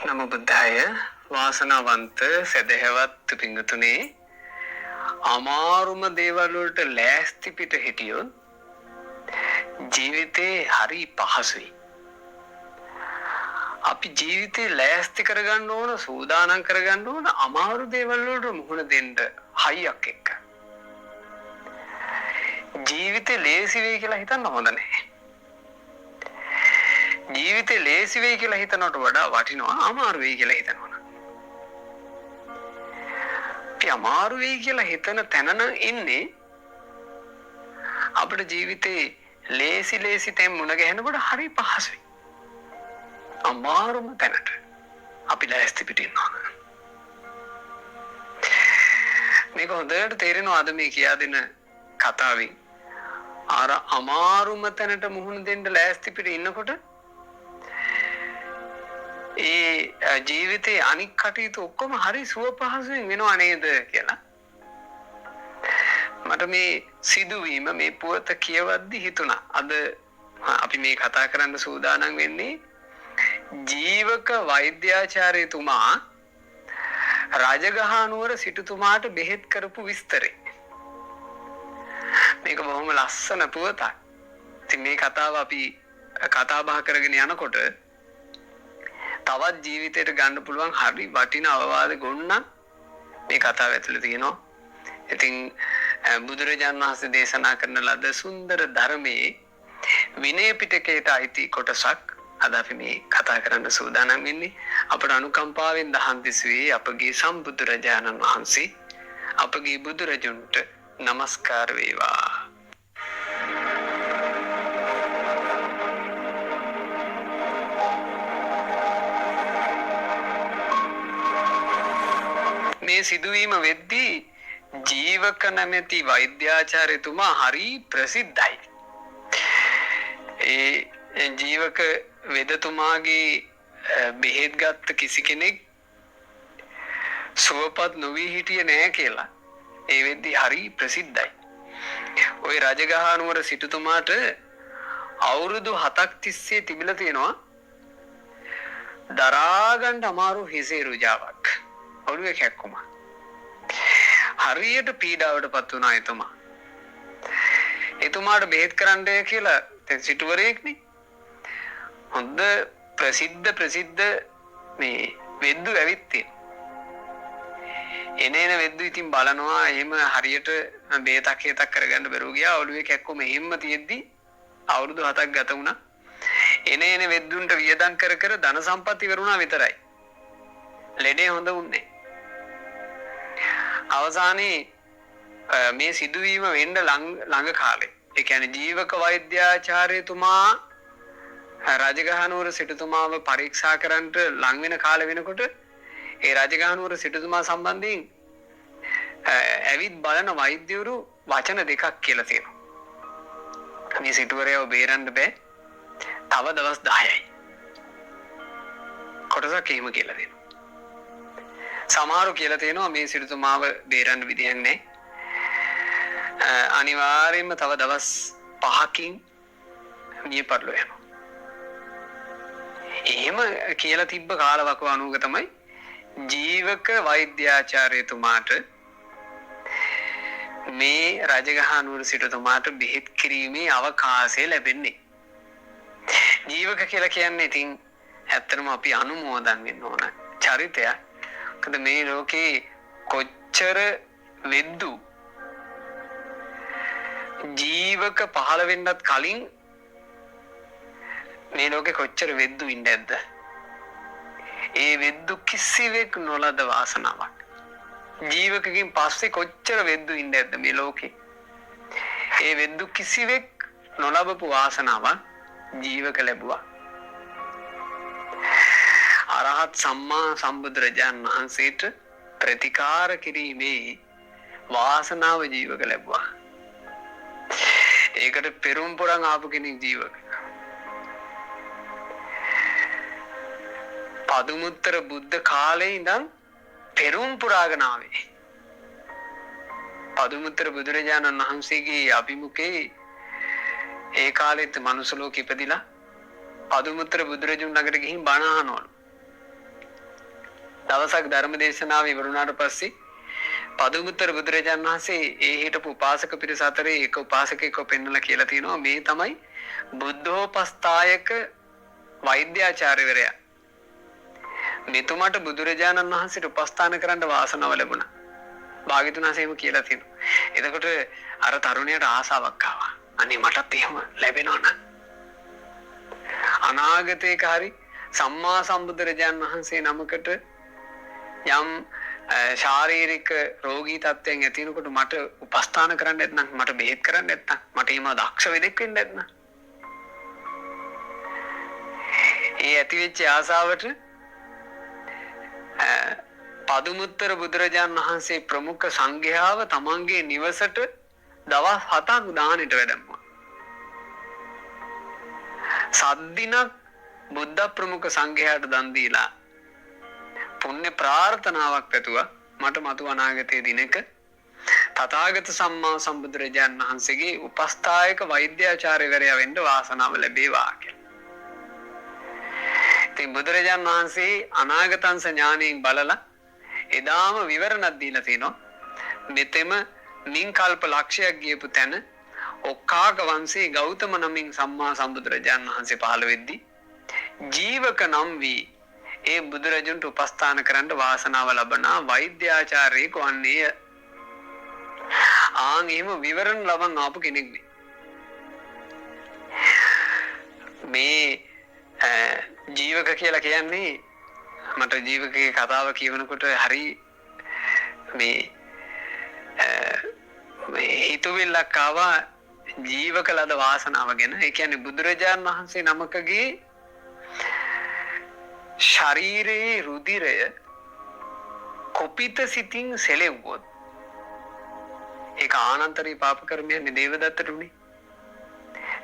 නම බුද්ධාය වාසනාවන්ත සදහවත් පිංගුතුනේ අමාරුම දේවල් වලට ලෑස්ති පිට හිටියොත් ජීවිතේ හරි පහසුයි. අපි ජීවිතේ ලෑස්ති කරගන්න ඕන සූදානම් කරගන්න ඕන අමාරු දේවල් වලට මුහුණ දෙන්න හයියක් එක්ක. ජීවිතේ ලේසි වෙයි කියලා හිතන්න හොඳ නැහැ. ජීවිතේ ලේසි වෙයි කියලා හිතනවට වඩා වටිනවා අමාරු වෙයි කියලා හිතනවා. අපි අමාරු වෙයි කියලා හිතන තැනන ඉන්නේ අපේ ජීවිතේ ලේසි තැන් මුණ ගැහෙනකොට හරි පහසුයි. අමාරුම තැනට අපි ලෑස්ති පිට ඉන්නවා. මේක හොඳට තේරෙනවා අද මේ කියා දෙන කතාවෙන්. අර අමාරුම තැනට මුහුණ දෙන්න ලෑස්ති පිට ඉන්නකොට ඒ ජීවිතේ අනික් කටයුතු ඔක්කොම හරි සුව පහසුවෙන් වෙනව නේද කියලා මට මේ සිදුවීම මේ පුවත කියවද්දි හිතුණා. අද අපි මේ කතා කරන්න සූදානම් වෙන්නේ ජීවක වෛද්‍යාචාර්යතුමා රජගහනුවර සිටුතුමාට බෙහෙත් කරපු විස්තරේ. මේක බොහොම ලස්සන පුවතක්. ඉතින් මේ කතාව අපි කතා බහ කරගෙන යනකොට තවත් ජීවිතයට ගන්න පුළුවන් හරි වටිනා අවවාද ගොන්න මේ කතාව ඇතුළේ තියෙනවා. ඉතින් බුදුරජාණන් වහන්සේ දේශනා කරන ලද සුන්දර ධර්මයේ විනය පිටකයට අයිති කොටසක් අද අපි මේ කතා කරන්න සූදානම් වෙන්නේ. අපට අනුකම්පාවෙන් දහම් දිසුවේ අපගේ සම්බුදුරජාණන් වහන්සේ අපගේ බුදුරජුන්ට නමස්කාර වේවා. මේ සිදුවීම වෙද්දී ජීවක නැමැති වෛද්‍යාචාර්යතුමා හරි ප්‍රසිද්ධයි. ඒ ජීවක වෙදතුමාගේ බෙහෙත් ගත්ත කිසි කෙනෙක් සුවපත් නොවී හිටියේ නෑ කියලා ඒ වෙද්දී හරි ප්‍රසිද්ධයි. ওই රජගහනුවර සිටුතුමාට අවුරුදු 7ක් තිස්සේ තිබිලා තියෙනවා දරා ගන්න අමාරු හිසේ රුජාවක්. ඔළුවේ කැක්කුම. හරියට පීඩාවටපත් වුණා එතුමා. එතුමාට බෙහෙත් කරන්න කියලා දැන් සිටුවරයෙක්නේ. හොඳ ප්‍රසිද්ධ මේ වෙද්දු ඇවිත් තියෙනවා. එනේන වෙද්දු ඉතින් බලනවා එහෙම හරියට බේතක් හේතක් කරගන්න බැරුව ගියා. ඔළුවේ කැක්කුම එහෙම්ම තියෙද්දි අවුරුදු 7ක් ගත වුණා. එනේන වෙද්දුන්ට වියදම් කර ධන සම්පත් ඉවරුණා විතරයි. ලෙඩේ හොඳ වුණේ. අවසානයේ මේ සිදුවීම වෙන්න ළඟ කාලේ ඒ කියන්නේ ජීවක වෛද්‍යාචාර්යතුමා රජගහනුවර සිටුතුමාව පරීක්ෂා කරන්නට ලං වෙන කාලෙ වෙනකොට ඒ රජගහනුවර සිටුතුමා සම්බන්ධයෙන් ඇවිත් බලන වෛද්‍යවරු වචන දෙකක් කියලා තියෙනවා. මේ සිටුවරයව බේරන්න බෑ. තව දවස් 10යි. කොටසක් එහෙම කියලා දෙනවා. සමහරු කියලා තියෙනවා මේ සිටුතුමාව බේරන්න විදියක් නැහැ. අනිවාර්යයෙන්ම තව දවස් 5කින් මිය පරලෝ යනවා. එහෙම කියලා තිබ්බ කාලවකව අනුග තමයි ජීවක වෛද්‍යාචාර්යතුමාට මේ රජගහනුවර සිටුතුමාට බෙහෙත් කිරීමේ අවකාශය ලැබෙන්නේ. ජීවක කියලා කියන්නේ ඉතින් ඇත්තටම අපි අනුමෝදන් වෙන්න ඕන චරිතයක්. මොකද මේ ලෝකේ කොච්චර වෙද්දු ජීවක පහළ වෙන්නත් කලින් මේ ලෝකේ කොච්චර වෙද්දු ඉන්නේ නැද්ද? ඒ වෙද්දු කිසිවෙක් නොලද වාසනාවක්. ජීවකකින් පස්සේ කොච්චර වෙද්දු ඉන්නේ නැද්ද මේ ලෝකේ? ඒ වෙද්දු කිසිවෙක් නොලබපු වාසනාවක් ජීවක ලැබුවා. අරහත් සම්මා සම්බුදුරජාණන් වහන්සේට ප්‍රතිකාර කිරීමේ වාසනාව ජීවක ලැබුවා. ඒකට පෙරම් පුරන් ආපු කෙනෙක් ජීවක. පදුමුත්තර බුද්ධ කාලේ ඉඳන් පෙරම් පුරාගෙන ආවේ. පදුමුත්තර බුදුරජාණන් වහන්සේගේ අභිමුඛේ ඒ කාලෙත් මනුස්ස ලෝකෙ ඉපදිලා පදුමුත්තර බුදුරජුන් ළඟට ගිහින් බණ අහනවලු. දවසක් ධර්ම දේශනාව ඉවරුණාට පස්සේ පදුමුත්තර බුදුරජාණන් වහන්සේ ඒ හිටපු උපාසක පිරිස අතරේ එක උපාසකෙක්ව පෙන්වලා කියලා තියෙනවා මේ තමයි බුද්ධෝපස්ථායක වෛද්‍යාචාර්යවරයා. මෙතුමාට බුදුරජාණන් වහන්සේට උපස්ථාන කරන්න වාසනාව ලැබුණා. භාග්‍යවතුන් වහන්සේම කියලා තියෙනවා. එතකොට අර තරුණයාට ආසාවක් ආවා. අනේ මටත් එහෙම ලැබෙනවා නම් අනාගතයක හරි සම්මා සම්බුදුරජාණන් වහන්සේ නමකට යම් ශාරීරික රෝගී තත්ත්වයන් ඇති වෙනකොට මට උපස්ථාන කරන්න නැත්නම් මට බෙහෙත් කරන්න නැත්නම් මට එහෙම දක්ෂ වෙදෙක් වෙන්න නැත්නම් ඒ ඇති වෙච්ච ආසාවට පදුමුත්තර බුදුරජාණන් වහන්සේ ප්‍රමුඛ සංඝයාව තමන්ගේ නිවසට දවස් 7ක් දානෙට වැඩමුවා. සද්දිනක් බුද්ධ ප්‍රමුඛ සංඝයාට දන් දීලා පුණ්‍ය ප්‍රාර්ථනාවක් පැතුවා මට මතු අනාගතයේ දිනක තථාගත සම්මා සම්බුදුරජාණන් වහන්සේගේ උපස්ථායක වෛද්‍යාචාර්යවරයා වෙන්න වාසනාව ලැබේවා කියලා. ඉතින් බුදුරජාණන් වහන්සේ අනාගතංස ඥාණයෙන් බලලා එදාම විවරණක් දීලා තිනවා. මෙතෙම මින් කල්ප ලක්ෂයක් ගියපු තැන ඔක්කාක වංශේ ගෞතම නමින් සම්මා සම්බුදුරජාණන් වහන්සේ පහළ වෙද්දී ජීවක නම් වී ඒ බුදුරජුන්ට උපස්ථාන කරන්න වාසනාව ලබනා වෛද්‍යාචාර්යෙක් වන්නේය. ආන් එහෙම විවරණ ලබන් ආපු කෙනෙක් මේ ජීවක කියලා කියන්නේ මට ජීවකගේ කතාව කියවනකොට හරි මේ හිතුවිල්ලක් ආවා ජීවක ලද වාසනාව ගැන. ඒ කියන්නේ බුදුරජාණන් වහන්සේ නමකගේ ශරීරයේ රුධිරය කුපිත සිතින් සෙලෙව්වොත් ඒක ආනන්තරී පාප කර්මයන්නේ දේවදත්තට උනේ.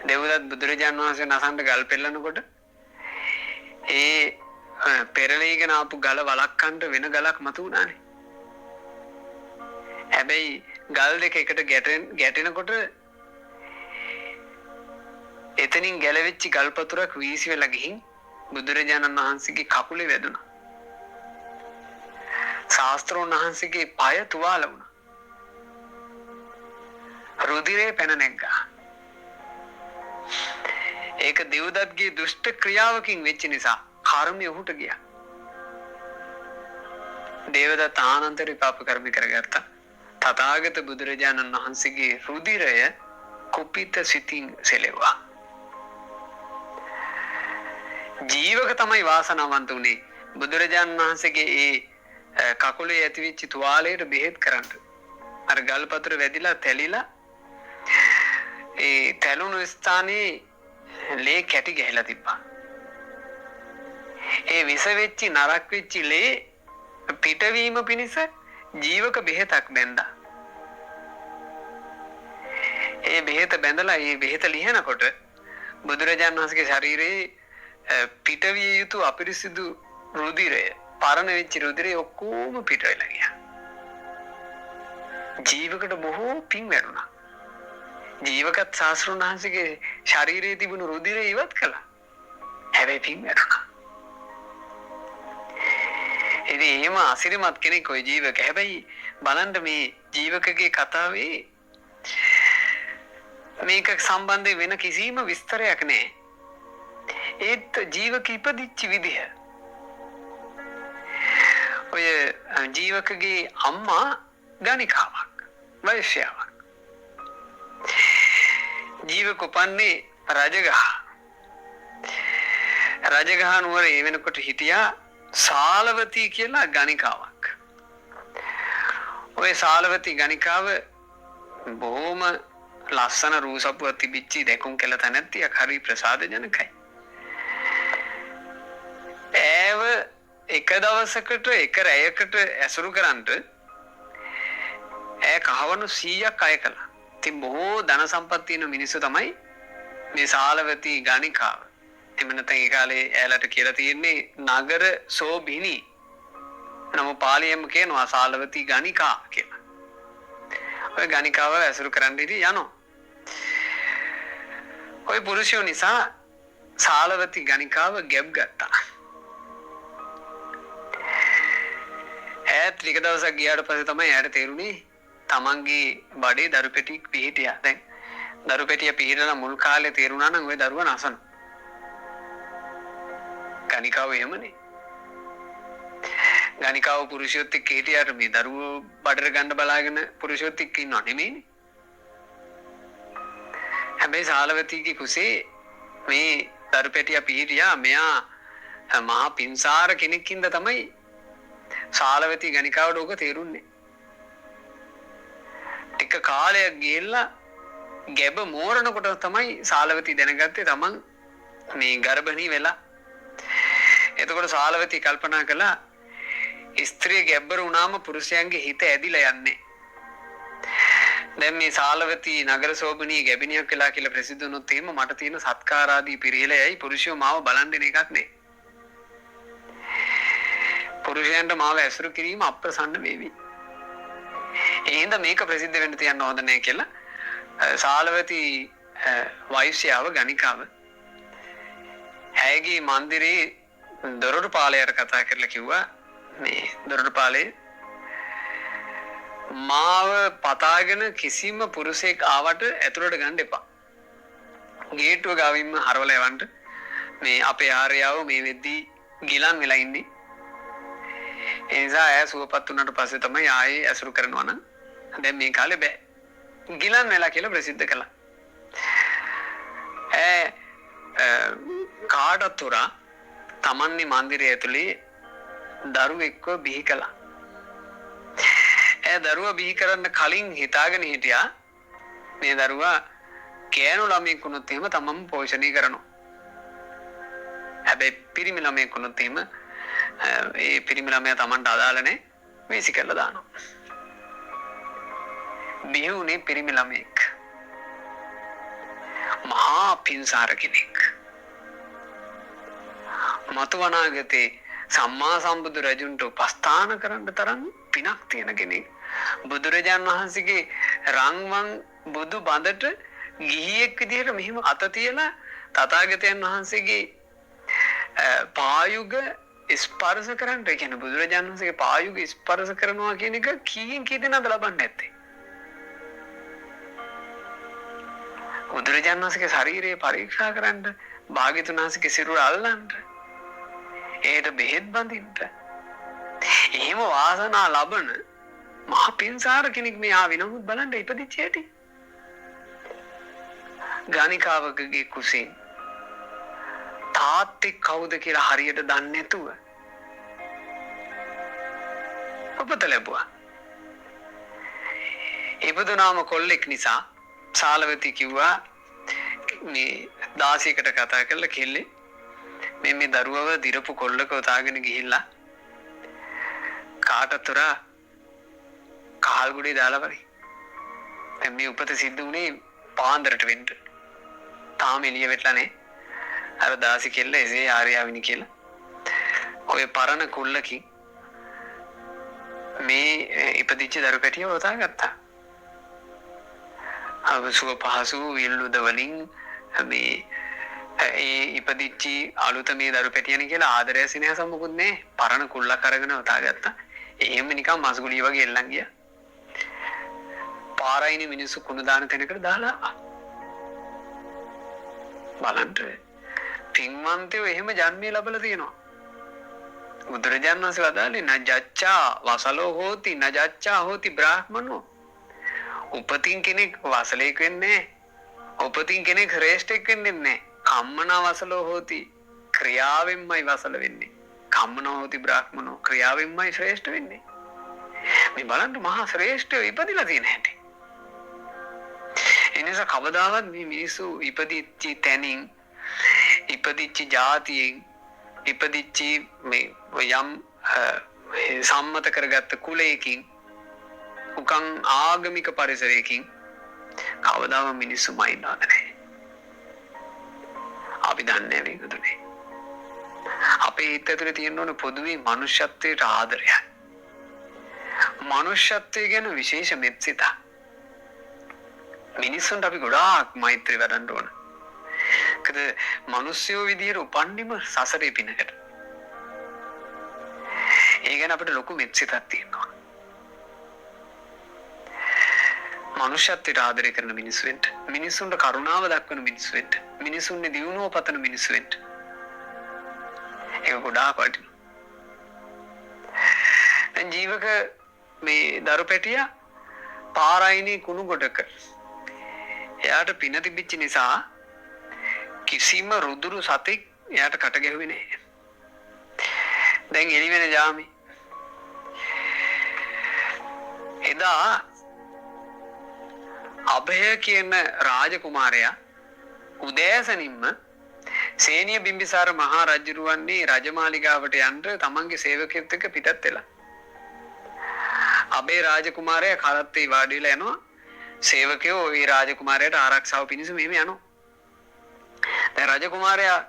දේවදත්ත බුදුරජාණන් වහන්සේ නසන්න ගල් පෙන්නකොට ඒ පෙරලීගෙන ආපු ගල වළක්වන්න වෙන ගලක් මතු වුණානේ. හැබැයි ගල් දෙක එකට ගැටෙනකොට එතනින් ගැලවෙච්ච ගල් පතුරක් වීසි වෙලා ගිහින් බුදුරජාණන් වහන්සේගේ කකුලේ වැදුණා. ශාස්ත්‍රෝන් වහන්සේගේ පාය තුවාල වුණා. රුධිරේ පැන නැග්ගා. ඒක දෙව්දත්ගේ දුෂ්ට ක්‍රියාවකින් වෙච්ච නිසා කර්මය ඔහුට ගියා. දේවදත්ත ආනන්තරී පාප කර්ම කරගත්තා. තථාගත බුදුරජාණන් වහන්සේගේ රුධිරය කුපිත සිතින් සෙලෙව්වා. ජීවක තමයි වාසනාවන්ත උනේ බුදුරජාණන් වහන්සේගේ ඒ කකුලේ ඇතිවෙච්ච තුවාලයට බෙහෙත් කරන්න. අර ගල්පතුර වැදිලා තැලිලා ඒ තැලුණු ස්ථානයේ ලේ කැටි ගහලා තිබ්බා. ඒ විස වෙච්චි නරක් වෙච්චි ලේ පිටවීම පිණිස ජීවක බෙහෙතක් බැඳා. ඒ බෙහෙත බැඳලා ඒ බෙහෙත ලියනකොට බුදුරජාණන් වහන්සේගේ ශරීරයේ පිටවිය යුතු අපිරිසිදු රුධිරය පරණ වෙච්ච රුධිරය ඔක්කොම පිට වෙලා ගියා. ජීවකට බොහෝ පිං වැරුණා. ජීවකත් ශාස්ත්‍රඥ වහන්සේගේ ශරීරයේ තිබුණු රුධිරය ඉවත් කළා. හැබැයි පිං වැරුණා. ඉතින් එහෙම අසිරිමත් කෙනෙක් ওই ජීවක. හැබැයි බලන්න මේ ජීවකගේ කතාවේ මේක සම්බන්ධයෙන් වෙන කිසිම විස්තරයක් නැහැ. ඒත් ජීවක ඉපදිච්ච විදිහ. ඔය ජීවකගේ අම්මා ගණිකාවක්, වෛශ්‍යාවක්. ජීවක උපන්නේ රජගහ. රජගහ නුවර ඒ වෙනකොට හිටියා සාලවතී කියලා ගණිකාවක්. ඔය සාලවතී ගණිකාව බොහොම ලස්සන රූසපුවක් තිබිච්චි දෙකුම් කළ තැනැත්තියක්, හරි ප්‍රසාදජනකයි. ඒව එක දවසකට එක රැයකට ඇසුරු කරන්ට ඇය කහවණු 100ක් අය කළා. ඉතින් බොහෝ ධන සම්පත් තියෙන මිනිස්සු තමයි මේ සාලවතී ගණිකාව. එමෙ නැත්නම් ඒ කාලේ ඇයලට කියලා තියෙන්නේ නගර සෝභිනී. නමුත් පාලියෙම කියනවා සාලවතී ගණිකා කියලා. ඔය ගණිකාව ඇසුරු කරන්න ඉතින් යනවා. ඔය පුරුෂයෝ නිසා සාලවතී ගණිකාව ගැබ් ගත්තා. ටික දවසක් ගියාට පස්සේ තමයි එයාට තේරුනේ තමන්ගේ බඩේ දරු පෙටි පිහිටියා. දැන් දරු පෙටිය පිහිටලා මුල් කාලේ තේරුණා නම් ওই දරුවා නසන. ගණිකාව එහෙමනේ. ගණිකාව පුරුෂයොත් එක්ක හිටියාට මේ දරුවෝ බඩට ගන්න බලාගෙන පුරුෂයොත් එක්ක ඉන්නව නෙමෙයිනේ. හැබැයි සාලවතීගේ කුසේ මේ දරු පෙටිය පිහිටියා. මෙයා මහා පින්සාර කෙනෙක්ින්ද තමයි සාලවතී ගණිකාවට ඕක තේරුන්නේ. ටික කාලයක් ගිහිල්ලා ගැබ මෝරනකොට තමයි සාලවතී දැනගත්තේ තමන් මේ ගර්භණී වෙලා. එතකොට සාලවතී කල්පනා කළා ස්ත්‍රිය ගැබ්බර වුණාම පුරුෂයන්ගේ හිත ඇදිලා යන්නේ. දැන් මේ සාලවතී නගර සෝබනී ගැබිනියක් වෙලා කියලා ප්‍රසිද්ධ වුණොත් එහෙම මට තියෙන සත්කාරාදී පිරිහෙලයි පුරුෂයෝ මාව බලන් දෙන එකක් නේ. පුරුෂයන්ට මාව ඇසුරු කිරීම අප්‍රසන්න වේවි. එහෙනම් මේක ප්‍රසිද්ධ වෙන්න තියන්න හොඳ නැහැ කියලා සාලවතී වෛශ්‍යාව ගණිකාව ඇයගේ මන්දිරේ දොරටුපාලයට කතා කරලා කිව්වා මේ දොරටුපාලේ මාව පතාගෙන කිසිම පුරුෂයෙක් ආවට ඇතුළට ගන්න එපා. ගේට්ටුව ගාවින්ම හරවලා යවන්න. මේ අපේ ආර්යාව මේ වෙද්දී ගිලන් වෙලා ඉන්නේ. ඒ නිසා ඇය සුවපත් වුණාට පස්සේ තමයි ආයේ ඇසුරු කරනවා නම් දැන් මේ කාලේ බෑ. ගිලන් වෙලා කියලා ප්‍රසිද්ධ කළා. කාටත් උරා තමන්ගේ මන්දිරය ඇතුලේ දරුවෙක්ව බිහි කළා. දරුවා බිහි කරන්න කලින් හිතාගෙන හිටියා මේ දරුවා කෑනු ළමයෙක් වුණොත් එහෙම තමන්ම පෝෂණය කරනවා. හැබැයි පිරිමි ළමයෙක් වුණොත් එහෙම ඒ පිරිමි ළමයා තමන්ට අදාළ නැහැ වීසි කරලා දානවා. බිහි වුණේ පිරිමි ළමයෙක්. මහා පින්සාර කෙනෙක්. මතු වනාගතේ සම්මා සම්බුදු රජුන්ට උපස්ථාන කරන්න තරම් පිනක් තියෙන කෙනෙක්. බුදුරජාණන් වහන්සේගේ රන්වන් බුදු බඳට ගිහියෙක් විදිහට මෙහිම අත තියලා තථාගතයන් වහන්සේගේ පායුග ස්පර්ශ කරන්න, ඒ කියන්නේ බුදුරජාණන් වහන්සේගේ පායුග ස්පර්ශ කරනවා කියන එක කීයෙන් කී දෙනාද ලබන්නේ නැත්තේ? බුදුරජාණන් වහන්සේගේ ශරීරය පරීක්ෂා කරන්න, භාග්‍යතුන් වහන්සේගේ සිරුර අල්ලන්න, ඒකට බෙහෙත් බඳින්න. එහෙම වාසනා ලබන මහ පින්සාර කෙනෙක් මේ ආවේ. නමුත් බලන්න ඉපදිච්ච හැටි. ගණිකාවකගේ කුසින් තාත්තෙක් කවුද කියලා හරියට දන්නේ නැතුව උපත ලැබුවා. ඉපදුනාම කොල්ලෙක් නිසා සාලවතී කිව්වා මේ දාසියකට කතා කරලා කෙල්ලේ මේ දරුවව දිරපු කොල්ලක උතාගෙන ගිහිල්ලා කාටතර කාල්ගුඩේ දාලා වරි. දැන් මේ උපත සිද්ධ වුණේ පාන්දරට වෙන්න. තාම එළිය වෙట్లా නේ. අර දාසි කෙල්ල එසේ ආර්යාවිනි කියලා. ඔය පරණ කුල්ලකින් මේ ඉපදිච්ච දරු පැටියව උතා ගත්තා. අවසුව පහසු විල්ලුද වලින් මේ ඒ ඉපදිච්චි අලුත මේ දරු පැටියනේ කියලා ආදරය සිනහස මොකුත් නේ. පරණ කුල්ලක් අරගෙන උතා ගත්තා. එහෙම නිකන් මස්ගුලිය වගේ එල්ලන් ගියා. පාරයිනේ මිනිස්සු කුණු දාන තැනකට දාලා බලන්න. පින්වන්තයෝ එහෙම ජන්මේ ලැබලා තියෙනවා. බුදුරජාණන් වහන්සේ වදාළේ නජච්ඡා වසලෝ හෝති නජච්ඡා හෝති බ්‍රාහ්මනෝ. උපතින් කෙනෙක් වසලෙක් වෙන්නේ නැහැ. උපතින් කෙනෙක් ශ්‍රේෂ්ඨෙක් වෙන්නේ නැහැ. කම්මනා වසලෝ හෝති, ක්‍රියාවෙන්මයි වසල වෙන්නේ. කම්මනා හෝති බ්‍රාහ්මනෝ, ක්‍රියාවෙන්මයි ශ්‍රේෂ්ඨ වෙන්නේ. මේ බලන්න මහා ශ්‍රේෂ්ඨයෝ ඉපදිලා තියෙන හැටි. එනිසා කවදාවත් මේ මිනිස්සු ඉපදිච්ච තැනින්, ඉපදිච්ච ජාතියෙන්, ඉපදිච්ච මේ යම් සම්මත කරගත්ත කුලයකින්, උකන් ආගමික පරිසරයකින් කවදාම මිනිස්සු මයින්නවද නැහැ. අපි දන්නේ මේකදුනේ. අපේ හිත ඇතුලේ තියෙන ඕන පොදුවේ මනුෂ්‍යත්වයට ආදරය. මනුෂ්‍යත්වය ගැන විශේෂ මෙත්සිත. මිනිස්සුන්ට අපි ගොඩාක් මෛත්‍රී වඩන්න ඕන. මොකද මිනිස්සුયો විදියට උපන්නිම සසරේ පිනකට. ඒ ගැන අපිට ලොකු මෙත්සිතක් තියෙනවා. මනුෂ්‍යත්වයට ආදරය කරන මිනිස්සු වෙන්න. මිනිස්සුන්ට කරුණාව දක්වන මිනිස්සු වෙන්න. මිනිස්සුන්ගේ දියුණුව පතන මිනිස්සු වෙන්න. ඒක ගොඩාක් වටිනවා. දැන් ජීවක මේ දරු පැටියා පාරයිනේ කුණු ගොඩක. එයාට පින තිබිච්ච නිසා කිසිම රුදුරු සතෙක් එයාට කට ගැහුවේ නැහැ. දැන් එළි වෙන ජාමි. එදා අභය කියන රාජකුමාරයා උදෑසනින්ම සේනිය බිම්බිසාර මහා රජුරුවන්ගේ රජමාලිගාවට යන්න තමන්ගේ සේවකයෙක් එක්ක පිටත් වෙලා. අභය රාජකුමාරයා කරත්තේ වාඩි වෙලා යනවා. සේවකයෝ ඒ රාජකුමාරයාට ආරක්ෂාව පිණිස මෙහෙම යනවා. දැන් රජකුමාරයා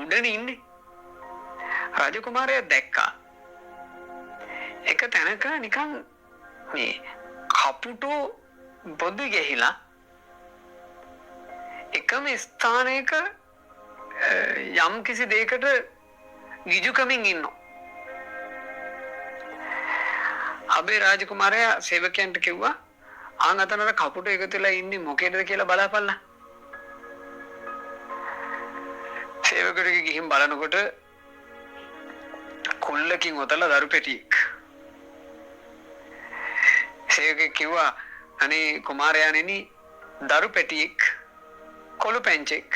උඩනේ ඉන්නේ. රජකුමාරයා දැක්කා එක තැනක නිකන් මේ කපුටෝ බොදු ගහිලා එකම ස්ථානයක යම් කිසි දෙයකට ගිජුකමින් ඉන්නවා. අබේ රාජකුමාරයා සේවකයන්ට කිව්වා ආන් අතනට කපුට එකතු වෙලා ඉන්නේ මොකේද කියලා බලාපල්ලා. සේවකයෙක් ගිහින් බලනකොට කුල්ලකින් ඔතලා දරු පෙටියෙක්. සේවකයෙක් කිව්වා අනේ කුමාරයාණෙනි දරු පෙටියෙක් කොළු පැංචෙක්.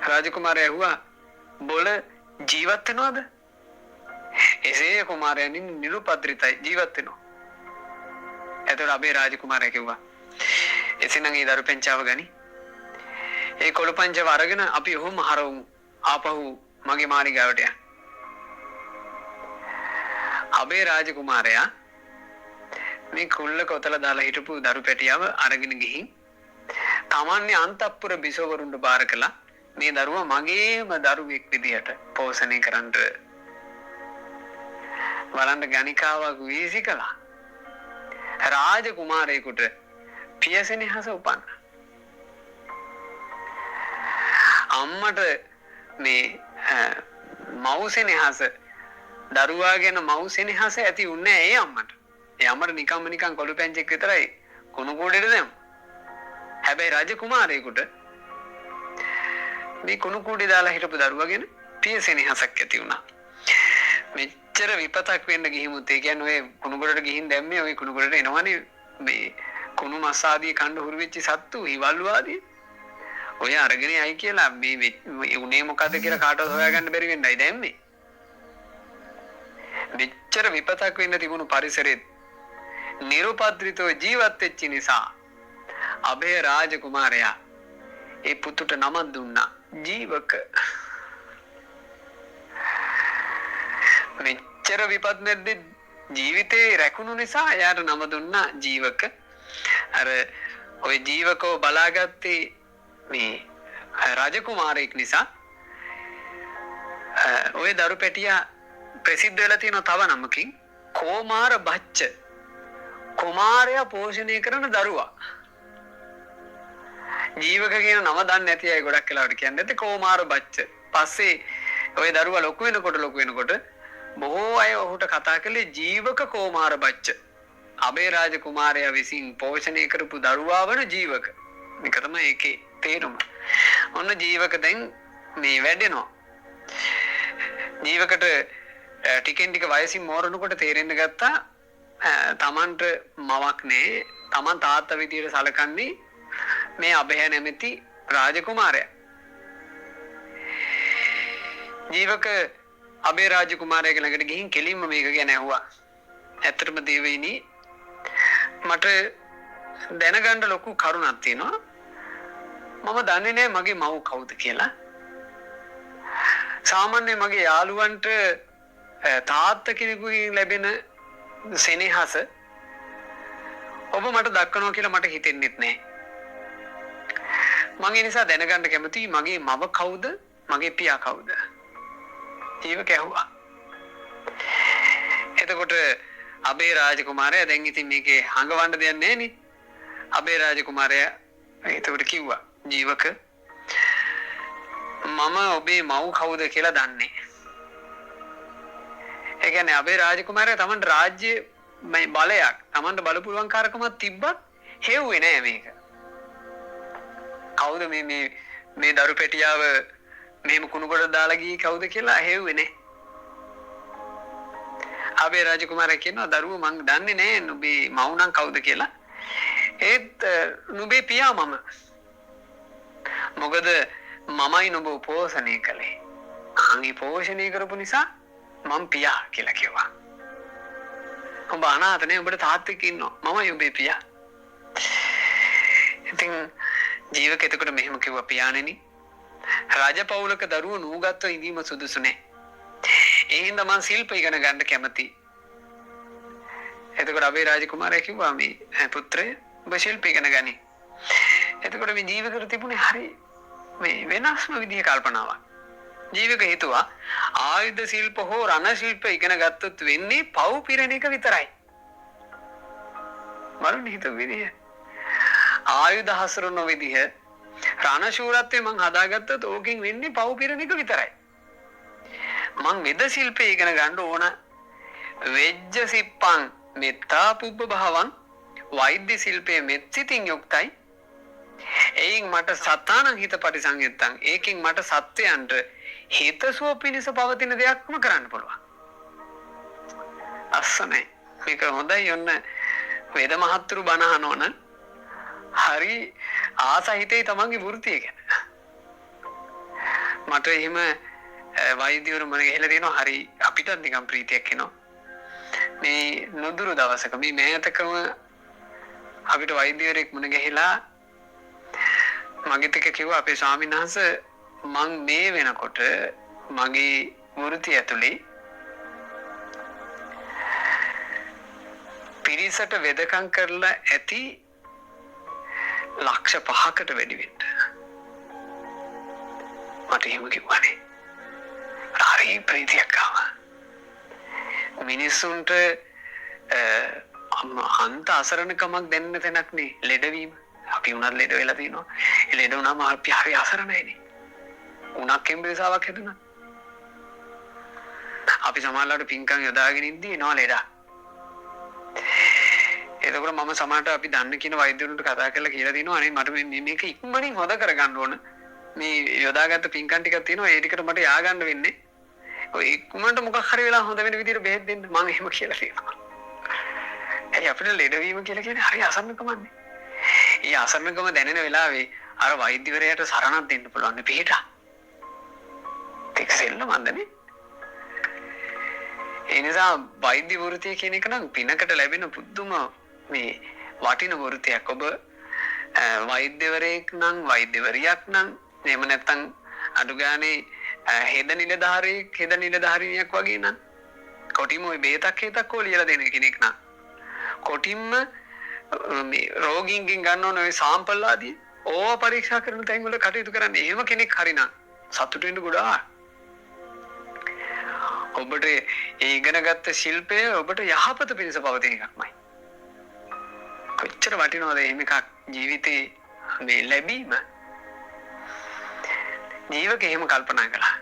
රාජකුමාරයා ඇහුවා බොල ජීවත් වෙනවද? එසේ කුමාරයාණෙනි නිරුපද්‍රිතයි ජීවත් වෙනවා. එතකොට අබේ රාජකුමාරයා කිව්වා එසේනම් ඒ දරු පැංචාව ගනි. ඒ කොළු පැංචව අරගෙන අපි ඔහොම හරවමු. ආපහු මගේ මාලිගාවට යන්න. අබේ රාජකුමාරයා මේ කුල්ලක ඔතලා දාලා හිටපු දරු පැටියව අරගෙන ගිහින් තමන්නේ අන්තපුර බිසවරුන්ට බාර කළා. මේ දරුවා මගේම දරුවෙක් විදියට පෝෂණය කරන්න බලන්න ගණිකාවක් වීසි කළා. රාජකුමාරයෙකුට පියසෙනෙහස උපන්න. අම්මට මේ මව්සෙනෙහස දරුවා ගැන මව්සෙනෙහස ඇති උන්නේ ඒ අම්මට. ඒ අම්මට නිකන් කොළු පැංචෙක් විතරයි කුණු කූඩේට දැම්ම. හැබැයි රජකුමාරයෙකුට මේ කුණු කූඩේ දාලා හිටපු දරුවා ගැන පියසෙනෙහසක් ඇති වුණා. මෙච්චර විපතක් වෙන්න ගිහිමුත් ඒ කියන්නේ ඔය කුණු ගොඩට ගිහින් දැම්මේ ඔය කුණු ගොඩට එනවනේ මේ කුණු මස් ආදී කන්න හුරු වෙච්ච සත්තු හිවල්ලු ආදී. ඔය අරගෙන යයි කියලා මේ උනේ මොකද්ද කියලා කාටවත් හොයාගන්න බැරි වෙන්නයි දැම්මේ. මෙච්චර විපතක් වෙන්න තිබුණු පරිසරෙත් නිරුපද්‍රිතව ජීවත් වෙච්ච නිසා අබේ රාජකුමාරයා ඒ පුතුට නමක් දුන්නා ජීවක. මෙච්චර විපත් නැද්දි ජීවිතේ රැකුණු නිසා එයාට නම දුන්නා ජීවක. අර ඔය ජීවකව බලාගත්තේ මේ රජකුමාරයෙක් නිසා ඔය දරු පැටියා ප්‍රසිද්ධ වෙලා තියෙන තව නමකින් කොමාර බච්ච. කුමාරයා පෝෂණය කරන දරුවා. ජීවක කියන නම දන්නේ නැති අය ගොඩක් වෙලාවට කියන්නේ නැති කොමාර බච්ච. පස්සේ ඔය දරුවා ලොකු වෙනකොට බොහෝ අය ඔහුට කතා කළේ ජීවක කොමාර බච්ච. අබේ රාජ කුමාරයා විසින් පෝෂණය කරපු දරුවා වන ජීවක. මේක තමයි ඒකේ තේරුම. ඔන්න ජීවක දැන් මේ වැඩෙනවා. ජීවකට ටිකෙන් ටික වයසින් මෝරනකොට තේරෙන්න ගත්තා තමන්ට මවක් නෑ. තමන් තාත්තා විදියට සලකන්නේ මේ අබය නැමැති රාජකුමාරයා. ජීවක අබේ රාජකුමාරයා ළඟට ගිහින් කෙලින්ම මේක ගැන ඇහුවා. ඇත්තටම දේවයිනි මට දැනගන්න ලොකු කරුණක් තියෙනවා. මම දන්නේ නැහැ මගේ මව් කවුද කියලා. සාමාන්‍යයෙන් මගේ යාළුවන්ට තාත්තා කෙනෙකුගෙන් ලැබෙන සෙනෙහස ඔබ මට දක්වනවා කියලා මට හිතෙන්නෙත් නැහැ. මම ඒ නිසා දැනගන්න කැමතියි මගේ මව කවුද? මගේ පියා කවුද? ජීවක ඇහුවා. එතකොට අබේ රාජකුමාරයා දැන් ඉතින් මේකේ හංගවන්න දෙයක් නැහැ නේ. අබේ රාජකුමාරයා එතකොට කිව්වා ජීවක මම ඔබේ මව් කවුද කියලා දන්නේ. ඒ කියන්නේ අබේ රාජකුමාරයා තමන් රාජ්‍ය මේ බලයක් Tamanට බල පුළුවන් කාර්කමක් තිබ්බත් හෙව්වේ නෑ මේක. කවුද මේ දරු පෙටියාව මෙහෙම කුණුගොඩ දාලා ගියේ කවුද කියලා හෙව්වේ නෑ. අබේ රාජකුමාරයා කියනවා දරුවෝ මං දන්නේ නෑ නුඹේ මවුනම් කවුද කියලා. ඒත් නුඹේ පියා මම. මොකද මමයි නුඹ පෝෂණය කළේ. ආන්ගේ පෝෂණය කරපු නිසා මම පියා කියලා කිව්වා. උඹ අනාථ නේ උඹට තාත්තෙක් ඉන්නවා. මමයි උඹේ පියා. ඉතින් ජීවක එතකොට මෙහෙම කිව්වා පියාණෙනි. රාජපෞලක දරුවෝ නූගත්ව ඉඳීම සුදුසු නෑ. ඒ හින්දා මං ශිල්ප ඉගෙන ගන්න කැමතියි. එතකොට අබේ රාජකුමාරයා කිව්වා මේ පුත්‍රය ඔබ ශිල්ප ඉගෙන ගනි. එතකොට මේ ජීවකට තිබුණේ හරි මේ වෙනස්ම විදිහේ කල්පනාවක්. ජීවක හිතුවා ආයුධ ශිල්ප හෝ රණ ශිල්ප ඉගෙන ගත්තොත් වෙන්නේ පව් පිරෙන එක විතරයි. මරුන් හිතුව විදිහ. ආයුධ හසුරන විදිහ රණ ශූරත්වය මං හදාගත්තොත් ඕකෙන් වෙන්නේ පව් පිරෙන එක විතරයි. මං වෙද ශිල්පය ඉගෙන ගන්න ඕන. වෙජ්ජ සිප්පං මෙත්තා පුබ්බ භාවං වෛද්‍ය ශිල්පයේ මෙත්සිතින් යුක්තයි. එයින් මට සත්තානං හිත පරිසංයුත්තං. ඒකෙන් මට සත්වයන්ට හිතසුව පිණිස පවතින දෙයක්ම කරන්න පුළුවන්. අස්සනේ මේක හොඳයි. ඔන්න වේද මහත්තුරු බණ අහනවන හරි ආසහිතේ තමන්ගේ වෘත්තිය ගැන. මට එහෙම වෛද්‍යවරු මම ගිහලා තියෙනවා. හරි අපිටත් නිකන් ප්‍රීතියක් එනවා. මේ නොදුරු දවසක මේ මෑතකම අපිට වෛද්‍යවරයෙක් මුණ ගැහිලා මගෙත් එක්ක කිව්වා අපේ ස්වාමීන් වහන්සේ මං මේ වෙනකොට මගේ වෘත්තිය ඇතුලේ පිරිසට වෙදකම් කරලා ඇති ලක්ෂ 5කට වැඩි වෙන්න. මට එහෙම කිව්වනේ. හරි ප්‍රීතියක් ආවා. මිනිස්සුන්ට අන්ත අසරණකමක් දෙන්න තැනක් නේ ලෙඩවීම. අපි උනත් ලෙඩ වෙලා තියෙනවා. ඒ ලෙඩ වුණාම අපි හරි අසරණයිනේ. උණක් එම්බේසාවක් හැදුණා. අපි සමහරවිට පින්කම් යොදාගෙන ඉද්දී එනවා ලෙඩා. එතකොට මම සමහරට අපි දන්න කියන වෛද්‍යවරුන්ට කතා කරලා කියලා දිනවා අනේ මට මේක ඉක්මනින් හොද කරගන්න ඕන. මේ යොදාගත්ත පින්කම් ටිකක් තියෙනවා. ඒ ටිකට මට යා ගන්න වෙන්නේ. ඔය ඉක්මනට මොකක් හරි වෙලා හොඳ වෙන විදිහට බෙහෙත් දෙන්න මම එහෙම කියලා තියෙනවා. ඒ අපිට ලෙඩවීම කියලා කියන්නේ හරි අසරණකමන්නේ. ඒ අසරණකම දැනෙන වෙලාවේ අර වෛද්‍යවරයාට සරණක් දෙන්න පුළුවන් නේ පිටා. ඒක සෙල්ලමක්දනේ. ඒ නිසා වෛද්‍ය වෘත්තිය කියන එක නම් පිනකට ලැබෙන පුදුම මේ වටින වෘත්තියක්. ඔබ වෛද්‍යවරයෙක් නම් වෛද්‍යවරියක් නම් එහෙම නැත්නම් අඩු ගානේ හෙද නිලධාරිනියක් වගේ නම් කොටිම ওই බේතක් හේතක් ඕ ලියලා දෙන කෙනෙක් නම් කොටින්ම මේ රෝගීන්ගෙන් ගන්න ඕන ওই සාම්පල් ආදී ඕවා පරීක්ෂා කරන තැන් වල කටයුතු කරන්නේ. එහෙම කෙනෙක් හරිනම් සතුටු වෙන්න ගොඩාක්. ඔබට ඒ ඉගෙනගත්ත ශිල්පය ඔබට යහපත පිණිස පවතින එකක්මයි. කොච්චර වටිනවද එහෙම එකක් ජීවිතේ මේ ලැබීම. ජීවක එහෙම කල්පනා කළා.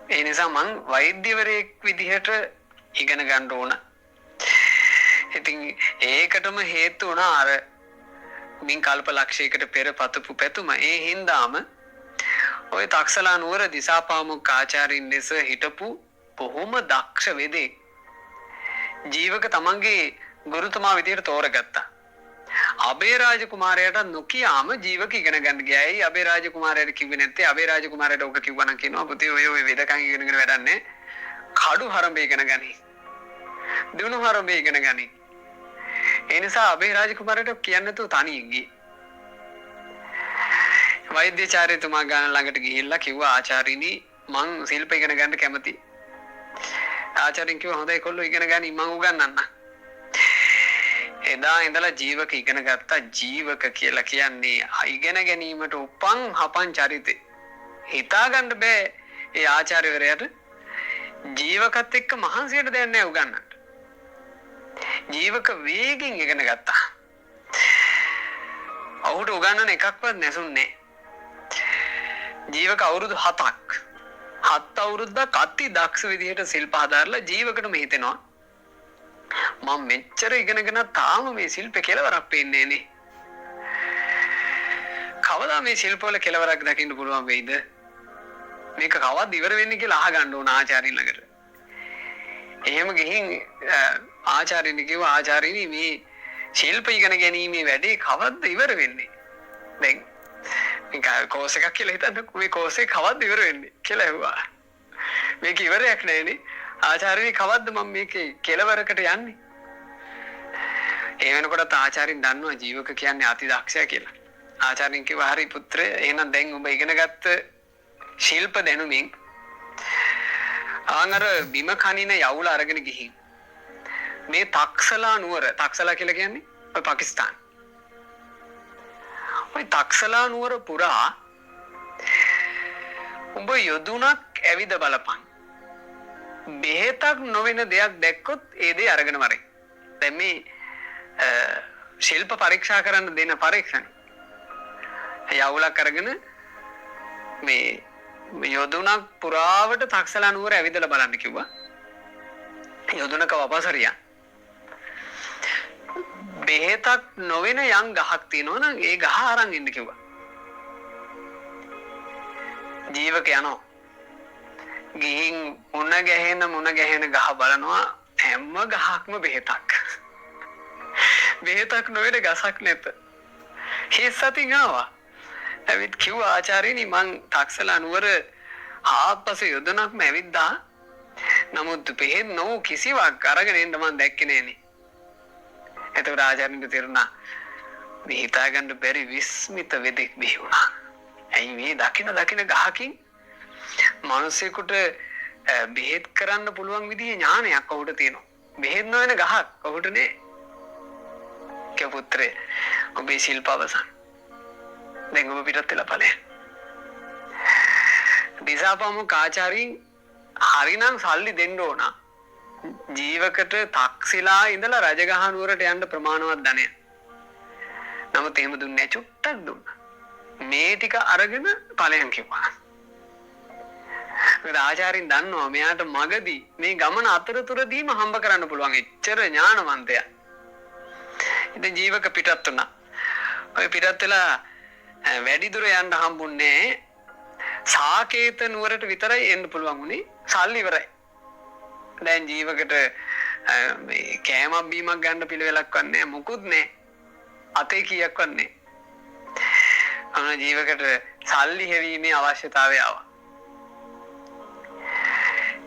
ඒ නිසා මං වෛද්‍යවරයෙක් විදිහට ඉගෙන ගන්න ඕන. ඉතින් ඒකටම හේතු වුණා අර මින් කල්ප ලක්ෂයකට පෙර පතපු පැතුම. ඒ හින්දාම ඔය තක්සලා නුවර දිසාපාමුක් ආචාර්යින් ලෙස හිටපු බොහොම දක්ෂ වෙදෙක් ජීවක තමන්ගේ ගුරුතුමා විදිහට තෝරගත්තා. අබේ රාජකුමාරයාට නොකියාම ජීවක ඉගෙන ගන්න ගියා. ඇයි අබේ රාජකුමාරයාට කිව්වේ නැත්තේ? අබේ රාජකුමාරයාට ඔක කිව්වනම් කියනවා පුතේ ඔය වෙදකම් ඉගෙනගෙන වැඩක් නැහැ. කඩු හරඹ ඉගෙන ගනි. දුණු හරඹ ඉගෙන ගනි. ඒ නිසා අබේ රාජකුමාරයාට කියන්නේ නැතුව තනියෙන් ගියේ. වෛද්‍යචාර්යතුමා ගාන ළඟට ගිහිල්ලා කිව්වා ආචාර්යිනි මං ශිල්ප ඉගෙන ගන්න කැමතියි. ආචාර්යින් කිව්වා හොඳයි කොල්ලෝ ඉගෙන ගනි මං උගන්වන්නම්. එදා ඉඳලා ජීවක ඉගෙන ගත්තා. ජීවක කියලා කියන්නේ ඉගෙන ගැනීමට උපන් හපන් චරිතේ. හිතා ගන්න බෑ ඒ ආචාර්යවරයාට ජීවකත් එක්ක මහන්සියට දෙයක් නෑ උගන්වන්නට. ජීවක වේගෙන් ඉගෙන ගත්තා. අවුට උගන්වන්න එකක්වත් නැසුන්නේ. ජීවක අවුරුදු 7ක් 7 අවුරුද්දක් අති දක්ෂ විදිහට ශිල්ප හදාarලා ජීවකටම හිතෙනවා මම මෙච්චර ඉගෙනගෙන තාම මේ ශිල්පේ කෙලවරක් පේන්නේ නේ. කවදා මේ ශිල්පවල කෙලවරක් දකින්න පුළුවන් වෙයිද? මේක කවද්ද ඉවර වෙන්නේ කියලා අහගන්න ඕන ආචාර්ය ළඟට. එහෙම ගිහින් ආචාර්යනි කිව්වා ආචාර්යනි මේ ශිල්ප ඉගෙන ගැනීමේ වැඩේ කවද්ද ඉවර වෙන්නේ? දැන් මේක කෝස් එකක් කියලා හිතන්නකෝ මේ කෝස් එක කවද්ද ඉවර වෙන්නේ කියලා ඇහුවා. මේක ඉවරයක් නෑනේ. ආචාර්යනි කවද්ද මම මේකේ කෙලවරකට යන්නේ? ඒ වෙනකොට ආචාර්යින් දන්නවා ජීවක කියන්නේ අති දක්ෂයා කියලා. ආචාර්යින් කිව්වා හරි පුත්‍රය එහෙනම් දැන් ඔබ ඉගෙනගත්ත ශිල්ප දැනුමින් ආනර බිම කනින යවුල අරගෙන ගිහින් මේ තක්සලා නුවර තක්සලා කියලා කියන්නේ ඔය පාකිස්තාන. ඔය තක්සලා නුවර පුරා උඹ යොදුනක් ඇවිද බලපන්. බෙහෙතක් නොවන දෙයක් දැක්කොත් ඒ දේ අරගෙන වරේ. දැන් මේ ශිල්ප පරීක්ෂා කරන්න දෙන පරීක්ෂණ. යවුලක් අරගෙන මේ යොදුනක් පුරාවට තක්සලා නුවර ඇවිදලා බලන්න කිව්වා. යොදුනක වපසරියා. බෙහෙතක් නොවන යම් ගහක් තියෙනවා නම් ඒ ගහ අරන් ඉන්න කිව්වා. ජීවක යනවා. ගිහින් මුණ ගැහෙන ගහ බලනවා හැම ගහක්ම බෙහෙතක්. බෙහෙතක් නොවන ගසක් නැත. හිස් අතින් ආවා. ඇවිත් කිව්වා ආචාර්යනි මං තක්සලා නුවර ආපසු යොදුනක්ම ඇවිද්දා. නමුත් බෙහෙත් නො කිසිවක් අරගෙන එන්න මං දැක්කේ නෑනේ. එතකොට ආචාර්යන්ට තේරුණා මේ හිතාගන්න බැරි විස්මිත වෙදෙක් බිහි වුණා. ඇයි මේ දකින ගහකින් මිනිසෙකුට බෙහෙත් කරන්න පුළුවන් විදිහේ ඥානයක් ඔහුට තියෙනවා. බෙහෙත් නොවන ගහක් ඔහුට නේ. කිය පුත්‍රේ ඔබේ ශිල්ප අවසන්. දැන් ඔබ පිටත් වෙලා ඵලයන්. දිසාපාමොක් ආචාර්යින් හරිනම් සල්ලි දෙන්න ඕන. ජීවකට තක්සිලා ඉඳලා රජගහ නුවරට යන්න ප්‍රමාණවත් ධනය. නමුත් එහෙම දුන්නේ නැහැ චුට්ටක් දුන්නා. මේ ටික අරගෙන ඵලයන් කිව්වා. මොකද ආචාර්යින් දන්නවා මෙයාට මගදී මේ ගමන අතරතුරදීම හම්බ කරන්න පුළුවන් එච්චර ඥානවන්තයා. ඉතින් ජීවක පිටත් වුණා. ඔය පිටත් වෙලා වැඩි දුර යන්න හම්බුන්නේ සාකේත නුවරට විතරයි එන්න පුළුවන් උනේ. සල්ලි ඉවරයි. දැන් ජීවකට මේ කෑමක් බීමක් ගන්න පිළිවෙලක් වන්නේ මොකුත් නැහැ. අතේ කීයක් වන්නේ. අන ජීවකට සල්ලි හැවීමේ අවශ්‍යතාවය ආවා.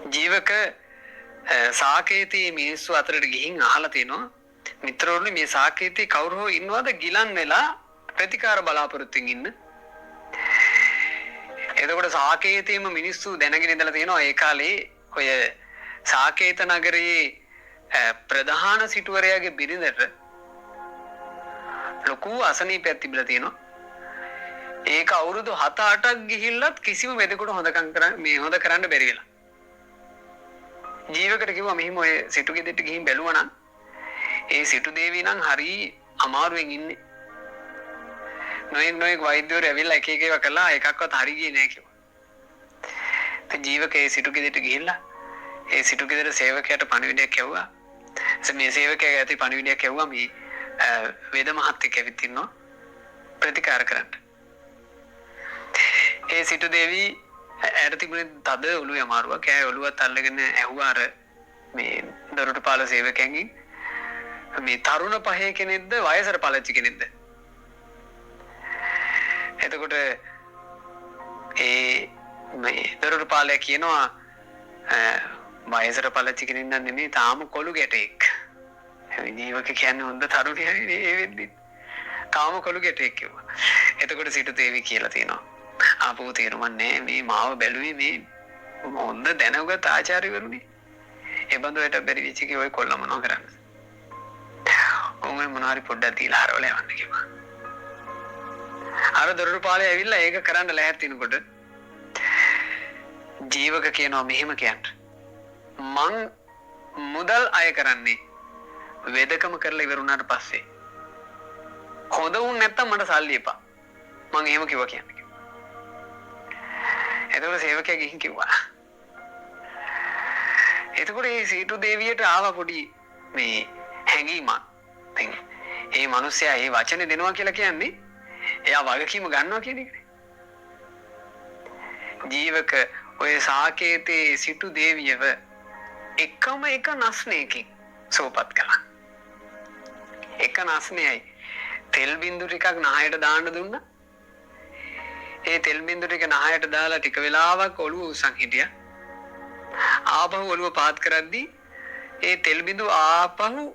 ජීවක සාකේතී මිනිස්සු අතරට ගිහින් අහලා තිනවා මිත්‍රවරුනි මේ සාකේතී කවුරු හෝ ඉන්නවද ගිලන් වෙලා ප්‍රතිකාර බලාපොරොත්තුෙන් ඉන්න. එතකොට සාකේතීම මිනිස්සු දැනගෙන ඉඳලා තියෙනවා ඒ කාලේ ඔය සාකේත නගරයේ ප්‍රධාන සිටුවරයාගේ බිරිඳට ලොකු අසනීපයක් තිබිලා තියෙනවා. ඒක අවුරුදු 7-8ක් ගිහිල්ලත් කිසිම වෙදෙකුට හොඳ කරන්න බැරි වෙලා. ජීවකට කිව්වා මෙහිම ඔය සිටු ගෙදරට ගිහින් බැලුවා නම් ඒ සිටු දේවී නම් හරි අමාරුවෙන් ඉන්නේ. නොයෙක් වෛද්‍යවරු ඇවිල්ලා එක එක ඒවා කළා එකක්වත් හරි ගියේ නෑ කිව්වා. ඉතින් ජීවක ඒ සිටු ගෙදරට ගිහිල්ලා ඒ සිටු ගෙදර සේවකයාට පණිවිඩයක් ඇහුවා. මේ සේවකයා ඇති පණිවිඩයක් ඇහුවා මේ වේද මහත්තයෙක් ඇවිත් ඉන්නවා ප්‍රතිකාර කරන්න. ඒ සිටු දේවී ඇයට තිබුණේ තද ඔළුවේ අමාරුවක්. ඇය ඔළුවත් අල්ලගෙන ඇහුවා අර මේ දොරටුපාල සේවකයන්ගෙන් මේ තරුණ පහේ කෙනෙක්ද වයසට පළච්චි කෙනෙක්ද? එතකොට ඒ මේ දොරටුපාලයා කියනවා වයසට පළච්චි කෙනෙක් නම් නෙමෙයි තාම කොළු ගැටෙක්. ජීවක කියන්නේ හොඳ තරුණියක් නේ ඒ වෙද්දි. තාම කොළු ගැටෙක් කිව්වා. එතකොට සිටු දේවී කියලා තියෙනවා ආපහු තේරුම්න්නේ මේ මාව බැලුවේ මේ හොඳ දැනුගත් ආචාර්යවරුනේ. ඒ බඳුයට බැරි වෙච්ච කි ඔය කොල්ල මොනව කරන්නේ? ඔමේ මොනාරි පොඩ්ඩක් දීලා හරවල යවන්න කිව්වා. අර දොරටුපාලේ ඇවිල්ලා ඒක කරන්න ලෑස්ති වෙනකොට ජීවක කියනවා මෙහෙම කියන්න. මං මුදල් අය කරන්නේ වේදකම කරලා ඉවර වුණාට පස්සේ. හොඳ වුන් නැත්තම් මට සල්ලි එපා. මං එහෙම කිව්වා කියන්නේ. එතකොට සේවකයා ගිහින් කිව්වා. එතකොට මේ සීතු දේවියට ආවා පොඩි මේ හැඟීමක්. ඉතින් ඒ මිනිස්සයා ඒ වචනේ දෙනවා කියලා කියන්නේ එයා වගකීම ගන්නවා කියන එකනේ. ජීවක ඔය සාකේතේ සිටු දේවියව එකම එක නස්නයකින් සෝපත් කළා. එක නස්නයයි තෙල් බින්දු ටිකක් නහයට දාන්න දුන්නා. ඒ තෙල් බින්දු ටික නහයට දාලා ටික වෙලාවක් ඔළුව උස්සන් හිටියා. ආපහු ඔළුව පාත් කරද්දී ඒ තෙල් බින්දු ආපහු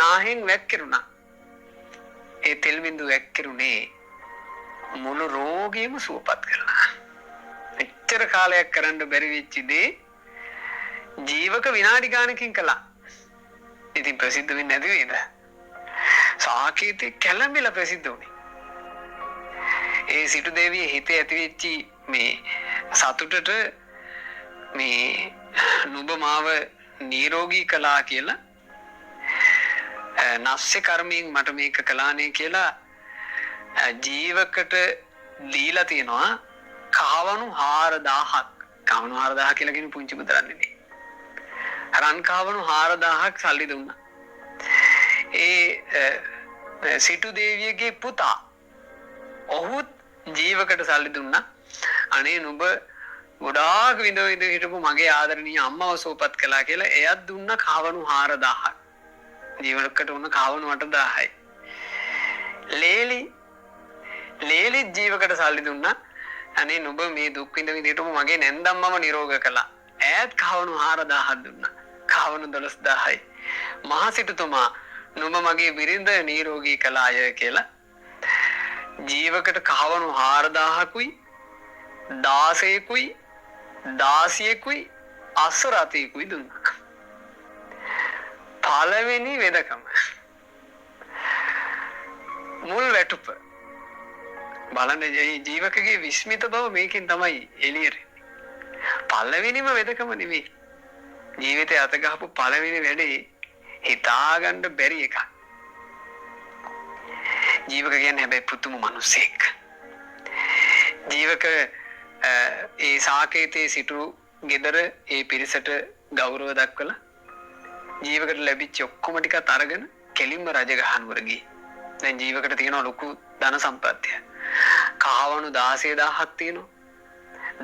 නාහෙන් වැක්කිරුණා. ඒ තෙල් බින්දු වැක්කිරුනේ මුළු රෝගියම සුවපත් කරලා. එච්චර කාලයක් කරන්න බැරි වෙච්ච දේ ජීවක විනාඩි ගානකින් කළා. ඉතින් ප්‍රසිද්ධ වෙන්නේ නැති වේද? සාකේතේ කැළඹිලා ප්‍රසිද්ධ වුණේ. ඒ සිටු දේවිය හිතේ ඇතිවෙච්ච මේ සතුටට මේ නුඹ මාව නිරෝගී කළා කියලා නස්සේ කර්මයෙන් මට මේක කළානේ කියලා ජීවකට දීලා තියෙනවා කහවණු 4000ක්. කහවණු 4000 කියලා කියන පුංචි මුදලක් නෙමෙයි. රන් කහවණු 4000ක් සල්ලි දුන්නා. ඒ සිටු දේවියගේ පුතා ඔහුත් ජීවකට සල්ලි දුන්නා. අනේ නුඹ ගොඩාක් විඳ හිටපු මගේ ආදරණීය අම්මව සෝපත් කළා කියලා එයත් දුන්න කහවණු 4000ක්. ජීවකට උන කහවණු 8000යි. ලේලි ජීවකට සල්ලි දුන්නා. අනේ නුඹ මේ දුක් විඳ හිටපු මගේ නැන්දම්මම නිරෝග කළා. ඈත් කහවණු 4000ක් දුන්නා. කහවණු 12000යි. මහසිටුතුමා නුඹ මගේ බිරිඳ නිරෝගී කළාය කියලා ජීවකට කහවණු 4000කුයි 16කුයි 16කුයි අසරතේකුයි දුන්නා. පළවෙනි වෙදකම මුල් වැටුප බලන්න ජීවකගේ විස්මිත බව මේකෙන් තමයි එළියට එන්නේ. පළවෙනිම වෙදකම නෙමෙයි. ජීවිතේ අත ගහපු පළවෙනි වැඩේ හිතාගන්න බැරි එකක්. ජීවක කියන්නේ හැබැයි පුදුම මිනිසෙක්. ජීවක ඒ සාකේතේ සිටු ගෙදර ඒ පිරිසට ගෞරව දක්වලා ජීවකට ලැබිච්ච ඔක්කොම ටිකත් අරගෙන කෙලින්ම රජගහනුවර ගියේ. දැන් ජීවකට තියෙන ලොකු ධන සම්පත්තිය. කහවණු 16000ක් තියෙනවා.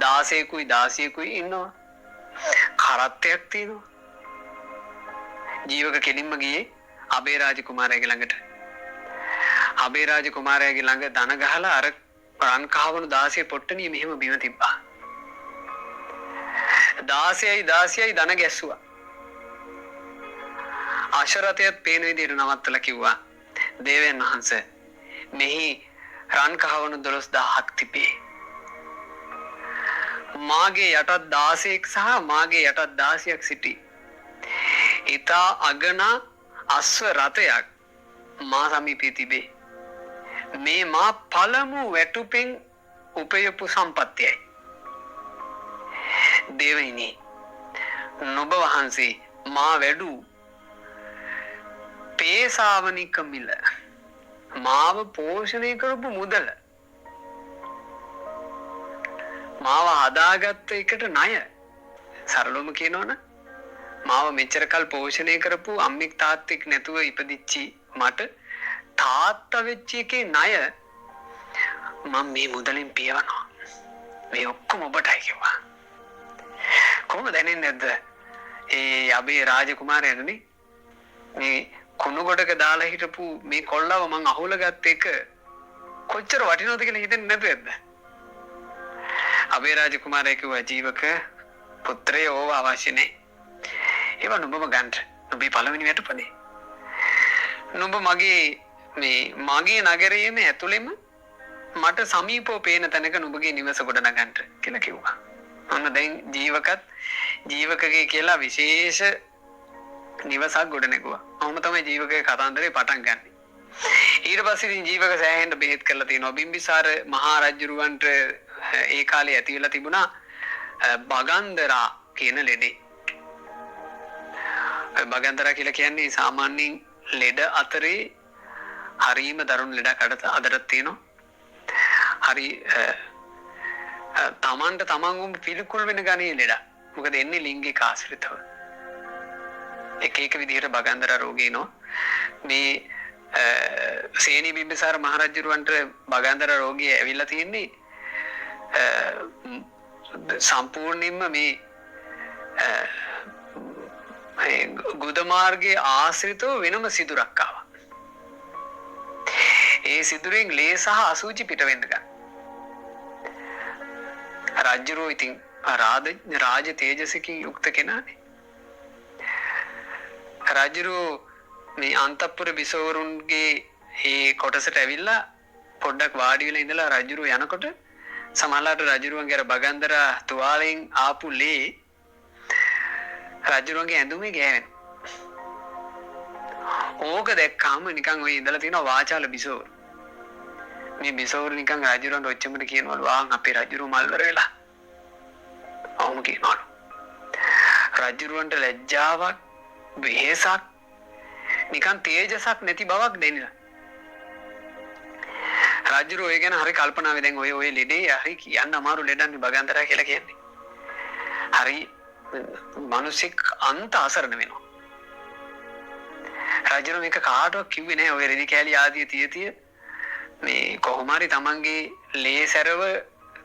16කුයි 16කුයි ඉන්නවා. කරත්තයක් තියෙනවා. ජීවක කෙලින්ම ගියේ අබේ රාජ කුමාරයාගේ ළඟට. අබේ රාජ කුමාරයාගේ ළඟ ධන ගහලා අර රන් කහවණු 16 පොට්ටනිය මෙහෙම බිම තිබ්බා. 16යි ධන ගැස්සුවා. ආශරතයත් පේන විදිහට නවත්තලා කිව්වා දේවයන් වහන්සේ මෙහි රන් කහවණු 12000ක් තිබේ. මාගේ යටත් 16ක් සහ මාගේ යටත් 16ක් සිටි. ඊතා අගනා අස්ව රථයක් මා සමීපේ තිබේ. මේ මා පළමු වැටුපෙන් උපයපු සම්පත්තියයි. දෙවෙනි නුඹ වහන්සේ මා වැඩු පේසාවනික මිල මාව පෝෂණය කරපු මුදල මාව හදාගත්ත එකට ණය. සරලවම කියනවනම් මාව මෙච්චර කල් පෝෂණය කරපු අම්මික් තාත්තෙක් නැතුව ඉපදිච්චි මට තාත්තා වෙච්ච එකේ ණය මම මේ මුදලින් පියවනවා. මේ ඔක්කොම ඔබටයි කිව්වා. කොහොමද දැනෙන්නේ නැද්ද? ඒ අබේ රාජකුමාරයානේ මේ කුණු ගොඩක දාලා හිටපු මේ කොල්ලව මං අහුවලා ගත්ත එක කොච්චර වටිනවද කියලා හිතෙන්නේ නැද්ද? අබේ රාජකුමාරයා කිව්වා ජීවක පුත්‍රය ඕව අවශ්‍ය නැහැ. ඒව නුඹම ගන්න. නුඹේ පළවෙනි වැටුපනේ. නුඹ මගේ නගරයේම ඇතුළෙම මට සමීපව පේන තැනක නුඹගේ නිවස ගොඩනගන්න කියලා කිව්වා. අන්න දැන් ජීවකගේ කියලා විශේෂ නිවසක් ගොඩනැගුවා. ඔහොම තමයි ජීවකගේ කතන්දරේ පටන් ගන්න. ඊට පස්සේ ඉතින් ජීවක සෑහෙන්න බෙහෙත් කරලා තියෙනවා. බිම්බිසාර මහා රජුරවන්ට ඒ කාලේ ඇති වෙලා තිබුණා බගන්දරා කියන ලෙඩේ. බගන්දරා කියලා කියන්නේ සාමාන්‍යයෙන් ලෙඩ අතරේ හරීම දරුණු ලෙඩක් අදටත් තියෙනවා. හරි තමන්ට තමන්ගම පිළිකුල් වෙන ගණේ ලෙඩක්. මොකද එන්නේ ලිංගික ආශ්‍රිතව. එක විදිහට බගන්දර රෝගීනෝ මේ සේනි බිම්බිසාර මහරජුරවන්ට බගන්දර රෝගිය ඇවිල්ලා තියෙන්නේ සම්පූර්ණයෙන්ම මේ ගුද මාර්ගයේ ආශ්‍රිතව වෙනම සිදුරක් ආවා. ඒ සිදුරෙන් ලේ සහ අසුචි පිට වෙන්න ගන්න. රජුරෝ ඉතින් රාජ තේජසකින් යුක්ත කෙනානේ. රජුරෝ මේ අන්තපුර බිසවරුන්ගේ මේ කොටසට ඇවිල්ලා පොඩ්ඩක් වාඩි වෙලා ඉඳලා රජුරෝ යනකොට සමහරවිට රජුරුවන්ගේ අර බගන්දර තුවාලෙන් ආපු ලේ රජුරුවන්ගේ ඇඳුමේ ගෑවෙනවා. ඕක දැක්කාම නිකන් ඔය ඉඳලා තියෙන වාචාල බිසවරු. මේ බිසවරු නිකන් රජුරුවන්ට ඔච්චමද කියනවලු ආන් අපේ රජුරුව මල්වර වෙලා. අවුම කියනවලු. රජුරුවන්ට ලැජ්ජාවක්, වෙහෙසක්, නිකන් තේජසක් නැති බවක් දැනෙලා. රජුරුව ඒ ගැන හරි කල්පනාවේ දැන් ඔය ලෙඩේ හරි කියන්න අමාරු ලෙඩන්නේ බගන්දරා කියලා කියන්නේ. හරි මිනිස්සෙක් අන්ත අසරණ වෙනවා. රජුරුව මේක කාටවත් කිව්වේ නැහැ. ඔය රෙදි කෑලි ආදී තිය මේ කොහොම හරි තමන්ගේ ලේසරව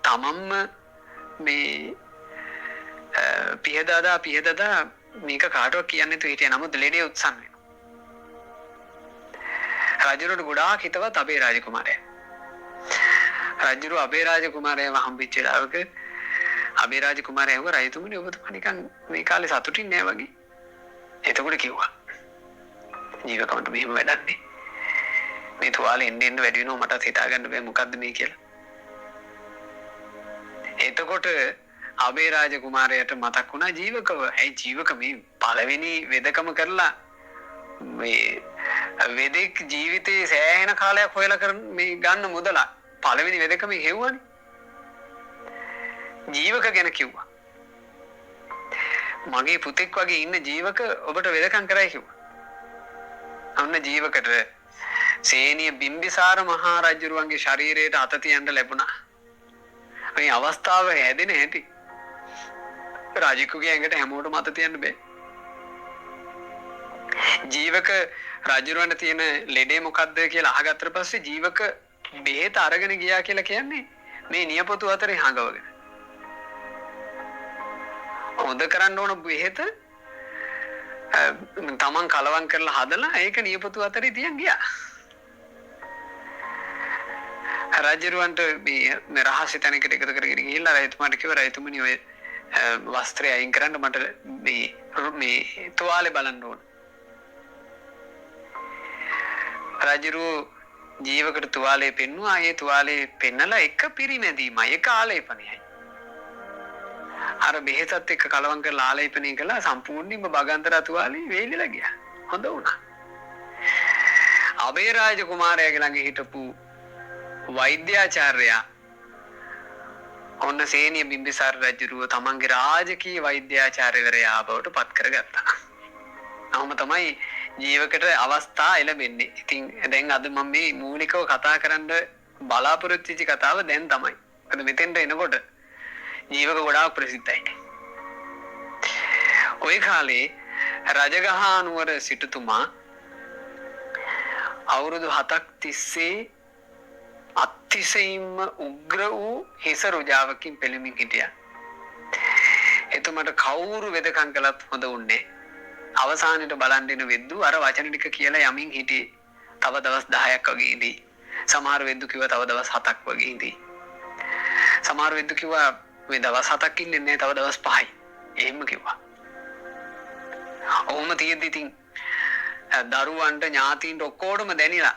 තමන්ම මේ පිහදදා මේක කාටවත් කියන්නේ නැතුව හිටියා. නමුත් ලෙඩේ උත්සන්න වෙනවා. රජුරුවට ගොඩාක් හිතවත් අපේ රාජකුමාරයා. රජුරුව අපේ රාජකුමාරයව හම්බෙච්ච වෙලාවක අපේ රාජකුමාරයව රජතුමනි ඔබතුමා නිකන් මේ කාලේ සතුටින් නෑ වගේ. එතකොට කිව්වා ජීවකමට මෙහෙම වැඩන්නේ. මේ තුවාලේ එන්න වැඩි වෙනවා මටත් හිතා ගන්න බෑ මොකද්ද මේ කියලා. එතකොට අපේ රාජකුමාරයාට මතක් වුණා ජීවකව. ඇයි ජීවක මේ පළවෙනි වෙදකම කරලා මේ වෙදෙක් ජීවිතේ සෑහෙන කාලයක් හොයලා කරන මේ ගන්න මුදලා පළවෙනි වෙදකම හෙව්වනේ. ජීවක ගැන කිව්වා. මගේ පුතෙක් වගේ ඉන්න ජීවක ඔබට වෙදකම් කරයි කිව්වා. අන්න ජීවකට සේනිය බිම්බිසාර මහා රජුරුවන්ගේ ශරීරයට අත තියන්න ලැබුණා. මේ අවස්ථාව හැදෙන හැටි රාජිකුගේ ඇඟට හැමෝටම අත තියන්න බෑ. ජීවක රජුරවන්ට තියෙන ලෙඩේ මොකද්ද කියලා අහගත්තට පස්සේ ජීවක බෙහෙත අරගෙන ගියා කියලා කියන්නේ මේ නියපොතු අතරේ හංගවගෙන. හොඳ කරන්න ඕන බෙහෙත තමන් කලවම් කරලා හදලා ඒක නියපොතු අතරේ තියන් ගියා. රජුරවන්ට මේ රහස්‍ය තැනකට එකතු කරගෙන ගිහිල්ලා රජතුමාට කිව්වා රජතුමනි ඔය වස්ත්‍රය අයින් කරන්න මට මේ තුවාලේ බලන්න ඕන. රජුරෝ ජීවකට තුවාලේ පෙන්නුවා. ඒ තුවාලේ පෙන්නලා එක පිරිමැදීමයි එක ආලේපනයයි. අර බෙහෙතත් එක්ක කලවම් කරලා ආලේපනය කළා. සම්පූර්ණයෙන්ම බගන්දර තුවාලේ වේලිලා ගියා. හොඳ වුණා. අබේ රාජ කුමාරයාගේ ළඟ හිටපු වෛද්‍යාචාර්යයා ඔන්න සේනිය බිම්බිසාර රජුරුව තමන්ගේ රාජකීය වෛද්‍යාචාර්යවරයා බවට පත් කරගත්තා. නවම තමයි ජීවකට අවස්ථා එළබෙන්නේ. ඉතින් දැන් අද මම මේ මූලිකව කතා කරන්න බලාපොරොත්තු වෙච්ච කතාව දැන් තමයි. මොකද මෙතෙන්ට එනකොට ජීවක ගොඩාක් ප්‍රසිද්ධයි. ওই කාලේ රජගහ නුවර සිටුතුමා අවුරුදු 7ක් තිස්සේ අතිශයින්ම උග්‍ර වූ හිස රුජාවකින් පෙළෙමින් හිටියා. එතුමට කවුරු වෙදකම් කළත් හොඳ උන්නේ. අවසානයේ බලන් දෙන වෙද්දු අර වචන ටික කියලා යමින් හිටියේ. තව දවස් 10ක් වගේ ඉඳී. සමහර වෙද්දු කිව්වා තව දවස් 7ක් වගේ ඉඳී. සමහර වෙද්දු කිව්වා මේ දවස් 7ක් ඉන්නේ නැහැ තව දවස් 5යි. එහෙම කිව්වා. ඔහොම තියෙද්දි ඉතින් දරුවන්ට ඥාතීන්ට ඔක්කොටම දැනිලා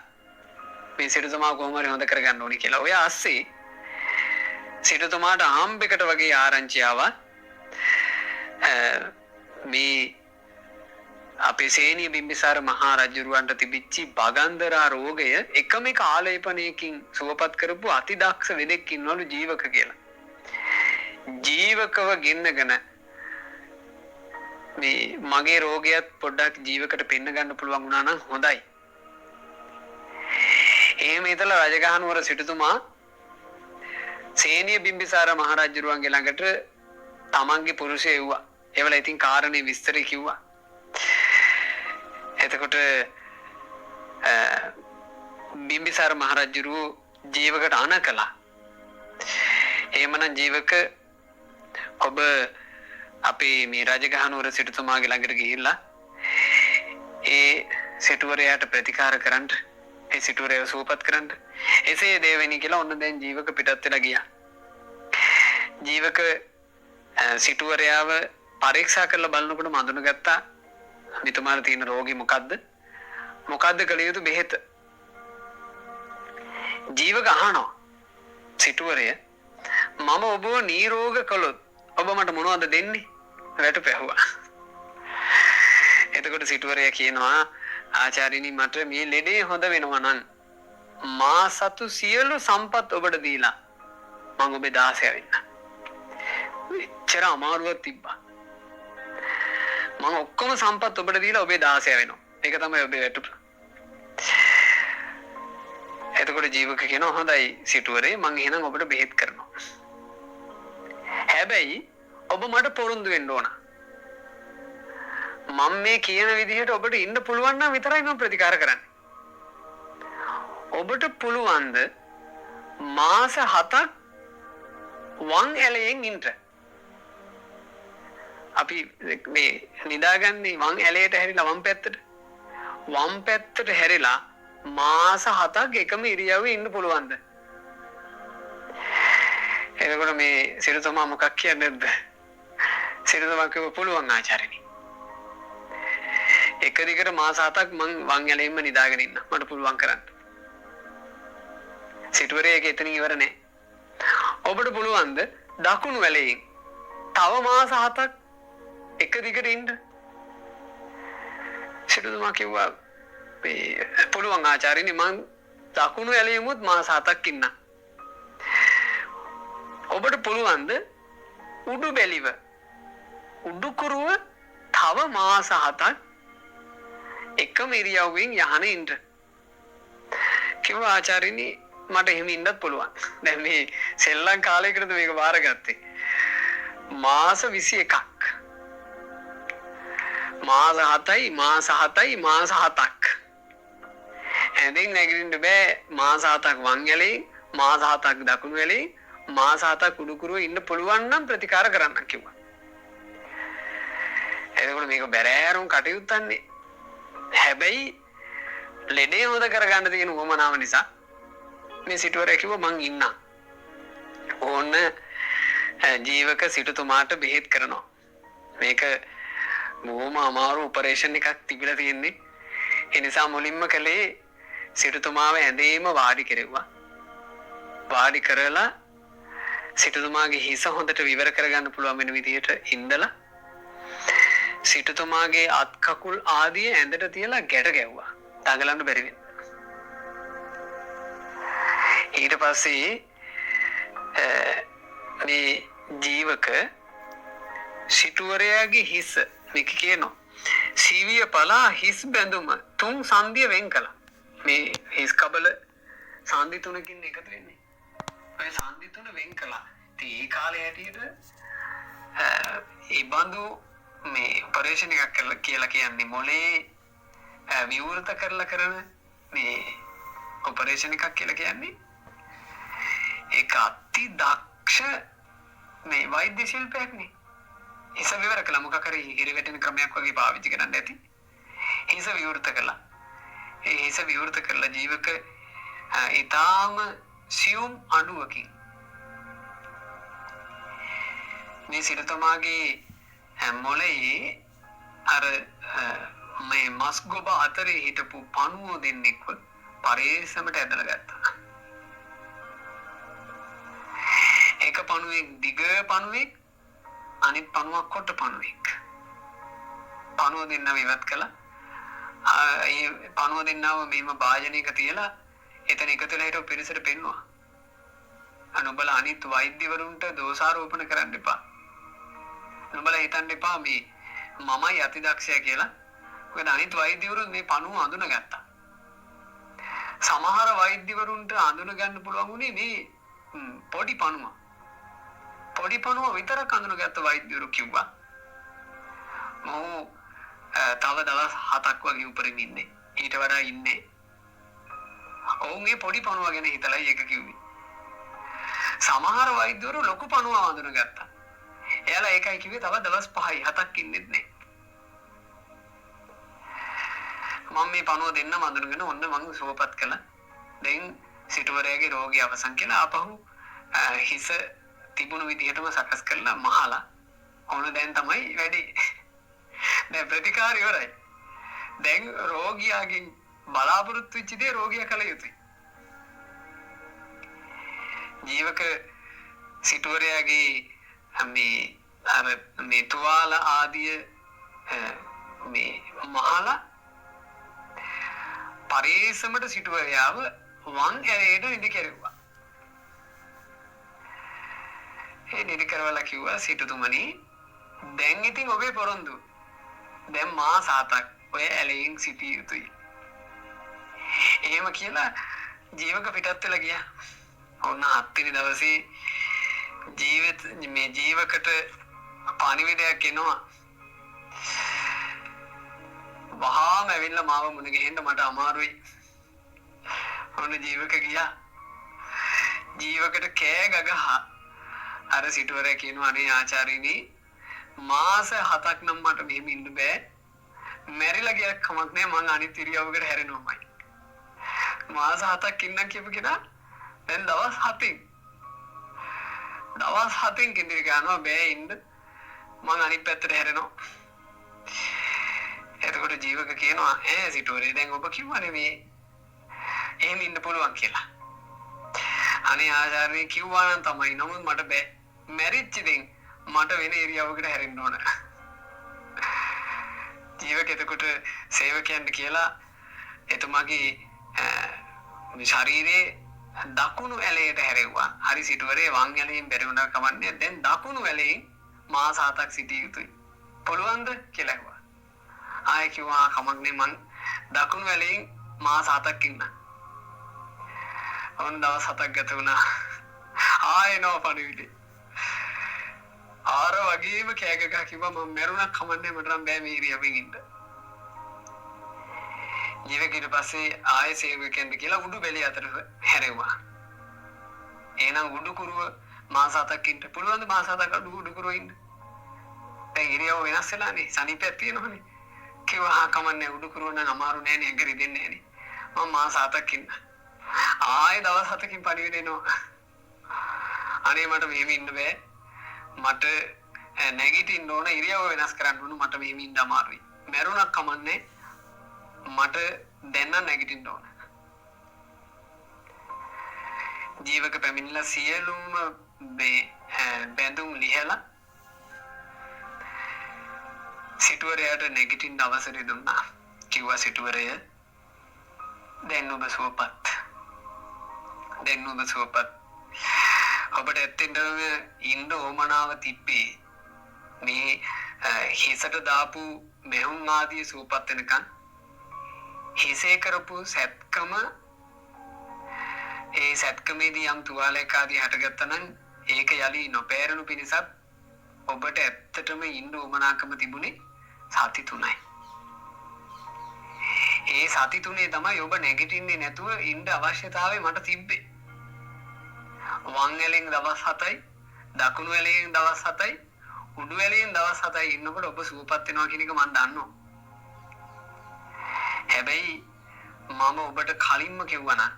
මේ සිටුතුමා කොහොම හරි හොඳ කරගන්න ඕනි කියලා. ඔය ASCII සිටුතුමාට ආම්බෙකට වගේ ආරංචි ආවා. මේ අපේ සේනිය බිම්බිසාර මහා රජුරවන්ට තිබිච්ච බගන්දරා රෝගය එකම එක ආලේපනයකින් සුවපත් කරපු අතිදක්ෂ වෙදෙක් ඉන්නවලු ජීවක කියලා. ජීවකව ගෙන්නගෙන මේ මගේ රෝගයත් පොඩ්ඩක් ජීවකට පෙන්න ගන්න පුළුවන් වුණා නම් හොඳයි. එහෙම හිතලා රජගහ නුවර සිටුතුමා සේනිය බිම්බිසාර මහ රජුරුවන්ගේ ළඟට තමන්ගේ පුරුෂය එව්වා. ඒවල ඉතින් කාරණේ විස්තරي කිව්වා. එතකොට බිම්බිසාර මහරජුරු ජීවකට අණ කළා. එහෙමනම් ජීවක ඔබ අපේ මේ රජගහනුවර සිටුතුමාගේ ළඟට ගිහිල්ලා ඒ සිටුවරයාට ප්‍රතිකාර කරන්න, ඒ සිටුවරයව සුවපත් කරන්න. එසේ දේවෙනි කියලා ඔන්න දැන් ජීවක පිටත් වෙලා ගියා. ජීවක සිටුවරයාව පරීක්ෂා කරලා බලනකොට මඳුනගත්තා මෙතුමාට තියෙන රෝගී මොකද්ද? මොකද්ද කළ යුතු බෙහෙත? ජීවක අහනවා සිටුවරය, මම ඔබව නිරෝග කළොත් ඔබ මට මොනවද දෙන්නේ? වැට පැහුවා. එතකොට සිටුවරයා කියනවා, ආචාර්යනි මට මේ ලෙඩේ හොඳ වෙනවා නම් මා සතු සියලු සම්පත් ඔබට දීලා මම ඔබේ දාසය වෙන්න. එච්චර අමාරුවක් තිබ්බා. මම ඔක්කොම සම්පත් ඔබට දීලා ඔබේ දාසය වෙනවා. ඒක තමයි ඔබේ වැටුප. එතකොට ජීවක කියනවා, හොඳයි සිටුවරේ, මං එහෙනම් ඔබට බෙහෙත් කරනවා. හැබැයි ඔබ මට පොරොන්දු වෙන්න ඕන. මම මේ කියන විදිහට ඔබට ඉන්න පුළුවන් නම් විතරයි මම ප්‍රතිකාර කරන්නේ. ඔබට පුළුවන්ද මාස 7ක් වම් ඇලයෙන් ඉන්න? අපි මේ නිදාගන්නේ වම් ඇලයට හැරිලා වම් පැත්තට. වම් පැත්තට හැරිලා මාස 7ක් එකම ඉරියව්වේ ඉන්න පුළුවන්ද? එතකොට මේ සිටුතුමා මොකක් කියන්නේද? සිටුතුමා කිව්ව පුළුවන් ආචාර්යනි. එක දිගට මාස 7ක් මං වම් ඇලෙන්න නිදාගෙන ඉන්න. මට පුළුවන් කරන්න. සිටුවරේ ඒක එතනින් ඉවර නෑ. ඔබට පුළුවන්ද දකුණු ඇලයෙන් තව මාස 7ක් එක දිගට ඉන්න? සිටුතුමා කිව්වා පුළුවන් ආචාර්යනි, මං දකුණු ඇලෙමුත් මාස 7ක් ඉන්න. ඔබට පුළුවන්ද උඩු බැලිව උඩුකුරුව තව මාස 7ක් එකම ඉරියව්වෙන් යහන ඉන්න? කිව්වා ආචාර්යනි මට එහෙම ඉන්නත් පුළුවන්. දැන් මේ සෙල්ලම් කාලයකටද මේක බාරගත්තේ. මාස 21ක්. මාස 7යි මාස 7යි මාස 7ක්. ඇඳින් නැගිටින්න බෑ. මාස 7ක් වම් ඇලේ, මාස 7ක් දකුණු ඇලේ, මාස 7ක් උඩුකුරුව ඉන්න පුළුවන් නම් ප්‍රතිකාර කරන්න කිව්වා. එතකොට මේක බැරෑරුම් කටයුත්තන්නේ. හැබැයි ලෙඩේ හොද කරගන්න තියෙන උවමනාව නිසා මේ සිටුවරයා කිව්වා මං ඉන්නම්. ඕන්න ජීවක සිටුතුමාට බෙහෙත් කරනවා. මේක බොහොම අමාරු ඔපරේෂන් එකක් තිබිලා තියෙන්නේ. ඒ නිසා මුලින්ම කළේ සිටුතුමාව ඇඳේම වාඩි කෙරෙව්වා. වාඩි කරලා සිටුතුමාගේ හිස හොඳට විවර කරගන්න පුළුවන් වෙන විදිහට ඉඳලා සිටුතුමාගේ අත් කකුල් ආදිය ඇඳට තියලා ගැට ගැව්වා. දඟලන්න බැරි වෙන්න. ඊට පස්සේ මේ ජීවක සිටුවරයාගේ හිස මේක කියනවා සීවිය පලා හිස් බැඳුම 3 සංදිය වෙන් කළා. මේ හිස් කබල සංදි 3කින් එකතු වෙන්නේ. ඔය සංදි 3 වෙන් කළා. ඉතින් ඒ කාලේ හැටියට ඒ බඳු මේ ඔපරේෂන් එකක් කරලා කියලා කියන්නේ මොලේ විවෘත කරලා කරන මේ ඔපරේෂන් එකක් කියලා කියන්නේ ඒක අති දක්ෂ මේ වෛද්‍ය ශිල්පයක් නේ. හිස විවර කළා මොකක් හරි හිරි වැටෙන ක්‍රමයක් වගේ පාවිච්චි කරන්න ඇති. හිස විවෘත කළා. ඒ හිස විවෘත කරලා ජීවක ඊටාම සියුම් අණුවකින් මේ සිටුතුමාගේ මොළයේ අර මේ මස් ගොබ අතරේ හිටපු පණුවෝ දෙන්නෙක්ව පරේසමට ඇදලා ගත්තා. එක පණුවෙක් දිග පණුවෙක්, අනිත් පණුවක් කොට පණුවෙක්. පණුව දෙන්නව ඉවත් කළා. ඒ පණුව දෙන්නව මේම භාජනයක තියලා එතන එකතු වෙලා හිටපු පිරිසට පෙන්නුවා. අනුබල අනිත් වෛද්‍යවරුන්ට දෝෂාරෝපණ කරන්න එපා. නුඹලා හිතන්න එපා මේ මමයි අතිදක්ෂයා කියලා. මොකද අනිත් වෛද්‍යවරුන් මේ පණුව අඳුනගත්තා. සමහර වෛද්‍යවරුන්ට අඳුන ගන්න පුළුවන් උනේ මේ පොඩි පණුව. පොඩි පණුව විතරක් අඳුනගත්ත වෛද්‍යවරු කිව්වා. තව දවස් 7ක් වගේ උපරිම ඉන්නේ. ඊට වඩා ඉන්නේ. ඔවුන්ගේ පොඩි පණුව ගැන හිතලා ඒක කිව්වේ. සමහර වෛද්‍යවරු ලොකු පණුව වඳුනගත්තා. එයාලා ඒකයි කිව්වේ තව දවස් 5යි 7ක් ඉන්නෙත් නෑ. මම මේ පණුව දෙන්න වඳුනගෙන ඔන්න මං සුවපත් කළා. දැන් සිටුවරයාගේ රෝගී අවසන් කියලා ආපහු හිස තිබුණු විදිහටම සකස් කරලා මහලා ඔන්න දැන් තමයි වැඩි. දැන් ප්‍රතිකාර ඉවරයි. දැන් රෝගියාගෙන් බලාපොරොත්තු වෙච්ච දේ රෝගියා කළ යුතුයි. ජීවක සිටුවරයාගේ මේ තුවාල ආදිය මේ මහලා පරේසමට සිටුවරයාව වං ඇරේට නිදි කෙරුවා. ඒ නිදි කරවලා කිව්වා සිටුතුමනි දැන් ඉතින් ඔබේ පොරොන්දු. දැන් මාස 7ක් ඔය ඇලෙන් සිටිය යුතුයි. එහෙම කියලා ජීවක පිටත් වෙලා ගියා. ඔන්න 7 වෙනි දවසේ මේ ජීවකට පණිවිඩයක් එනවා. වහාම ඇවිල්ලා මාව මුණ ගැහෙන්න මට අමාරුයි. ඔන්න ජීවක ගියා. ජීවකට කෑ ගගහ අර සිටුවරයා කියනවා අනේ ආචාර්යනි මාස 7ක් නම් මට මෙහෙම ඉන්න බෑ. මැරිලා ගියක් කමක් නෑ මං අනිත් ඉරියව්වකට හැරෙනවමයි. මාස 7ක් ඉන්න කියපු කෙනා දැන් දවස් 7න් කෙන්දිරි ගන්නවා බෑ ඉන්න මං අනිත් පැත්තට හැරෙනවා. එතකොට ජීවක කියනවා ඈ සිටුවරේ දැන් ඔබ කිව්වනේ මේ එහෙම ඉන්න පුළුවන් කියලා. අනේ ආචාර්යනි කිව්වා නම් තමයි නමුත් මට බෑ. මැරිච්ච ඉතින් මට වෙන ඉරියව්වකට හැරෙන්න ඕන. ජීවක එතකොට සේවකයන්ට කියලා එතුමාගේ ශරීරයේ දකුණු ඇලයට හැරෙව්වා. හරි සිටුවරේ වම් ඇලයෙන් බැරි වුණා කමන්නේ. දැන් දකුණු ඇලයෙන් මාස 7ක් සිටිය යුතුයි. පුළුවන්ද කියලා ඇහුවා. ආයෙ කිව්වා කමක් නේ මං දකුණු ඇලයෙන් මාස 7ක් ඉන්න. ඔන්න දවස් 7ක් ගත වුණා. ආයෙ නෝ පණිවිඩේ. ආර වගේම කෑ ගගා කිව්වා මම මැරුණා කමන්නේ මට නම් බෑ මේ ඉරියව්වෙන් ඉන්න. ජීවක ඊට පස්සේ ආයෙ සේවකයන්ට කියලා උඩු බැලිය අතර හැරෙව්වා. එහෙනම් උඩු කුරුව මාස 7ක් ඉන්න පුළුවන්ද මාස 7ක් උඩු කුරුව ඉන්න? දැන් ඉරියව් වෙනස් වෙලානේ සනීපයක් තියෙනවනේ. කිව්වා කමන්නේ උඩු කුරුව නම් අමාරු නෑනේ එගරි දෙන්නේ නෑනේ. මම මාස 7ක් ඉන්න. ආයෙ දවස් 7කින් පණිවිඩ එනවා. අනේ මට මෙහෙම ඉන්න බෑ. මට නැගිටින්න ඕන ඉරියව්ව වෙනස් කරන්න ඕන මට මෙහෙම ඉන්න අමාරුයි. මැරුණක් කමන්නේ මට දැන් නම් නැගිටින්න ඕන. ජීවක පැමිණිලා සියලුම බැඳුම් ලිහලා සිටුවරයාට නැගිටින්න අවසරය දුන්නා. කිව්වා සිටුවරය දැන් ඔබ සුවපත්. ඔබට ඇත්තටම ඉන්න ඕමනාව තිබ්බේ මේ හිසට දාපු මෙහුම් ආදී සුවපත් වෙනකන් හිසේ කරපු සැත්කම ඒ සැත්කමේදී යම් තුවාලයක් ආදී හටගත්තා නම් ඒක යලි නොපෑරුණු පිණිසත් ඔබට ඇත්තටම ඉන්න ඕමනාකම තිබුණේ සති 3යි. ඒ සති 3 තමයි ඔබ නැගිටින්නේ නැතුව ඉන්න අවශ්‍යතාවය මට තිබ්බේ. වම් ඇලෙන් දවස් 7යි දකුණු ඇලෙන් දවස් 7යි උඩු ඇලෙන් දවස් 7යි ඉන්නකොට ඔබ සුවපත් වෙනවා කියන එක මම දන්නවා. හැබැයි මම ඔබට කලින්ම කිව්වා නම්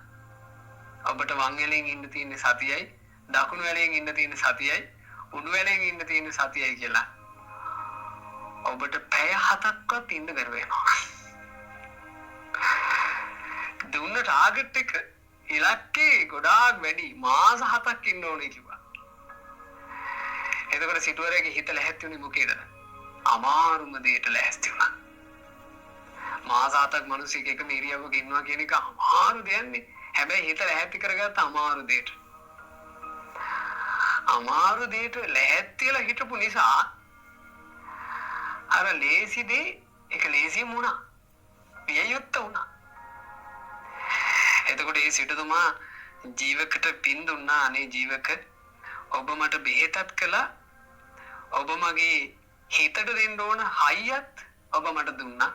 ඔබට වම් ඇලෙන් ඉන්න තියෙන සතියයි දකුණු ඇලෙන් ඉන්න තියෙන සතියයි උඩු ඇලෙන් ඉන්න තියෙන සතියයි කියලා. ඔබට පැය 7ක්වත් ඉන්න බැරුව වෙනවා. දුන්න ටාගට් එක ඉලක්කේ ගොඩාක් වැඩි මාස 7ක් ඉන්න ඕනේ කිව්වා. එතකොට සිටුවරයාගේ හිත ලැහැත්ති වුණේ මොකේද? අමාරුම දෙයට ලැහැස්ති වුණා. මාස 7ක් මිනිස්සෙක් එක ඉරියව්වක ඉන්නවා කියන එක අමාරු දෙයක්නේ. හැබැයි හිත ලැහැත්ති කරගත්ත අමාරු දෙයට. අමාරු දෙයට ලැහැත්තිලා හිටපු නිසා අර ලේසි දේ ඒක ලේසියම වුණා. පියයුත්ත වුණා. එතකොට ඒ සිටුතුමා ජීවකට පින් දුන්නා. අනේ ජීවක ඔබ මට බෙහෙතක් කළා. ඔබ මගේ හිතට දෙන්න ඕන හයියත් ඔබ මට දුන්නා.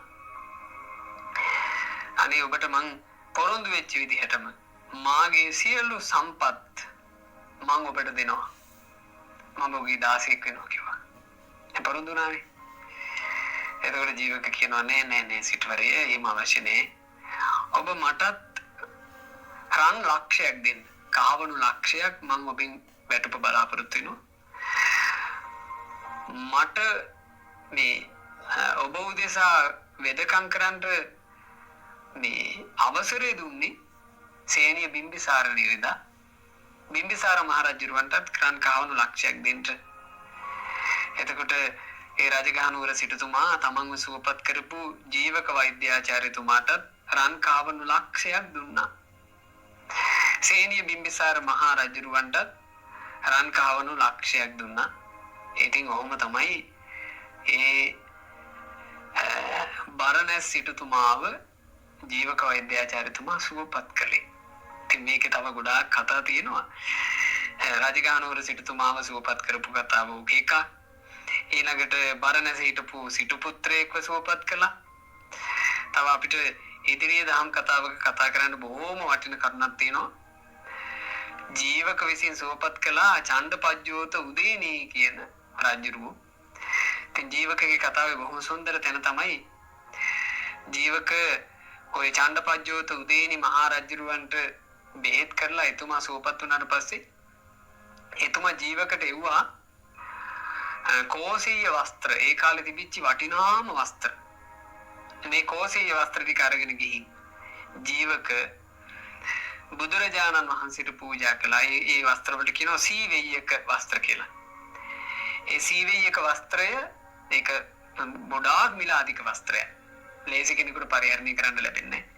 අනේ ඔබට මං පොරොන්දු වෙච්ච විදිහටම මාගේ සියලු සම්පත් මං ඔබට දෙනවා. මම ඔබගේ දාසයෙක් වෙනවා කිව්වා. ඒ පොරොන්දු වුණානේ. එතකොට ජීවක කියනවා නෑ සිටුවරේ එහෙම අවශ්‍ය නෑ. ඔබ මටත් රන් ලක්ෂයක් දෙන්න. කාවණු ලක්ෂයක් මං ඔබෙන් වැටුප බලාපොරොත්තු වෙනවා. මට මේ ඔබ උදෙසා වෙදකම් කරන්න මේ අවසරය දුන්නේ සේනිය බිම්බිසාර නිරිදා. බිම්බිසාර මහරජුරවන්ටත් රන් කාවණු ලක්ෂයක් දෙන්න. එතකොට ඒ රජගහනුවර සිටුතුමා තමන්ව සුවපත් කරපු ජීවක වෛද්‍යාචාර්යතුමාටත් රන් කාවණු ලක්ෂයක් දුන්නා. සේනිය බිම්බිසාර මහරජුරවන්ටත් රන් කාවණු ලක්ෂයක් දුන්නා. ඉතින් ඔහොම තමයි ඒ බරණැස් සිටුතුමාව ජීවක වෛද්‍යාචාර්යතුමා සුවපත් කළේ. ඉතින් මේකේ තව ගොඩාක් කතා තියෙනවා. රජගහනුවර සිටුතුමාව සුවපත් කරපු කතාව එකක්. ඊළඟට බරණැස හිටපු සිටු පුත්‍රයෙක්ව සුවපත් කළා. තව අපිට ඉදිරියේ දහම් කතාවක කතා කරන්න බොහෝම වටින කරුණක් තියෙනවා. ජීවක විසින් සුවපත් කළා චණ්ඩපජ්ජෝත උදේනී කියන රජුරුව. ඉතින් ජීවකගේ කතාවේ බොහොම සුන්දර තැන තමයි ජීවක ඔය චණ්ඩපජ්ජෝත උදේනි මහා රජුරවන්ට බෙහෙත් කරලා එතුමා සුවපත් වුණාට පස්සේ එතුමා ජීවකට එව්වා කෝසීය වස්ත්‍ර. ඒ කාලේ තිබිච්ච වටිනාම වස්ත්‍ර. මේ කෝසීය වස්ත්‍ර ටික අරගෙන ගිහින් ජීවක බුදුරජාණන් වහන්සේට පූජා කළා. ඒ වස්ත්‍ර වලට කියනවා සීවෙය්‍යක වස්ත්‍ර කියලා. ඒ සීවෙය්‍යක වස්ත්‍රය ඒක ගොඩාක් මිල අධික වස්ත්‍රයක්. ලේසි කෙනෙකුට පරිහරණය කරන්න ලැබෙන්නේ නැහැ.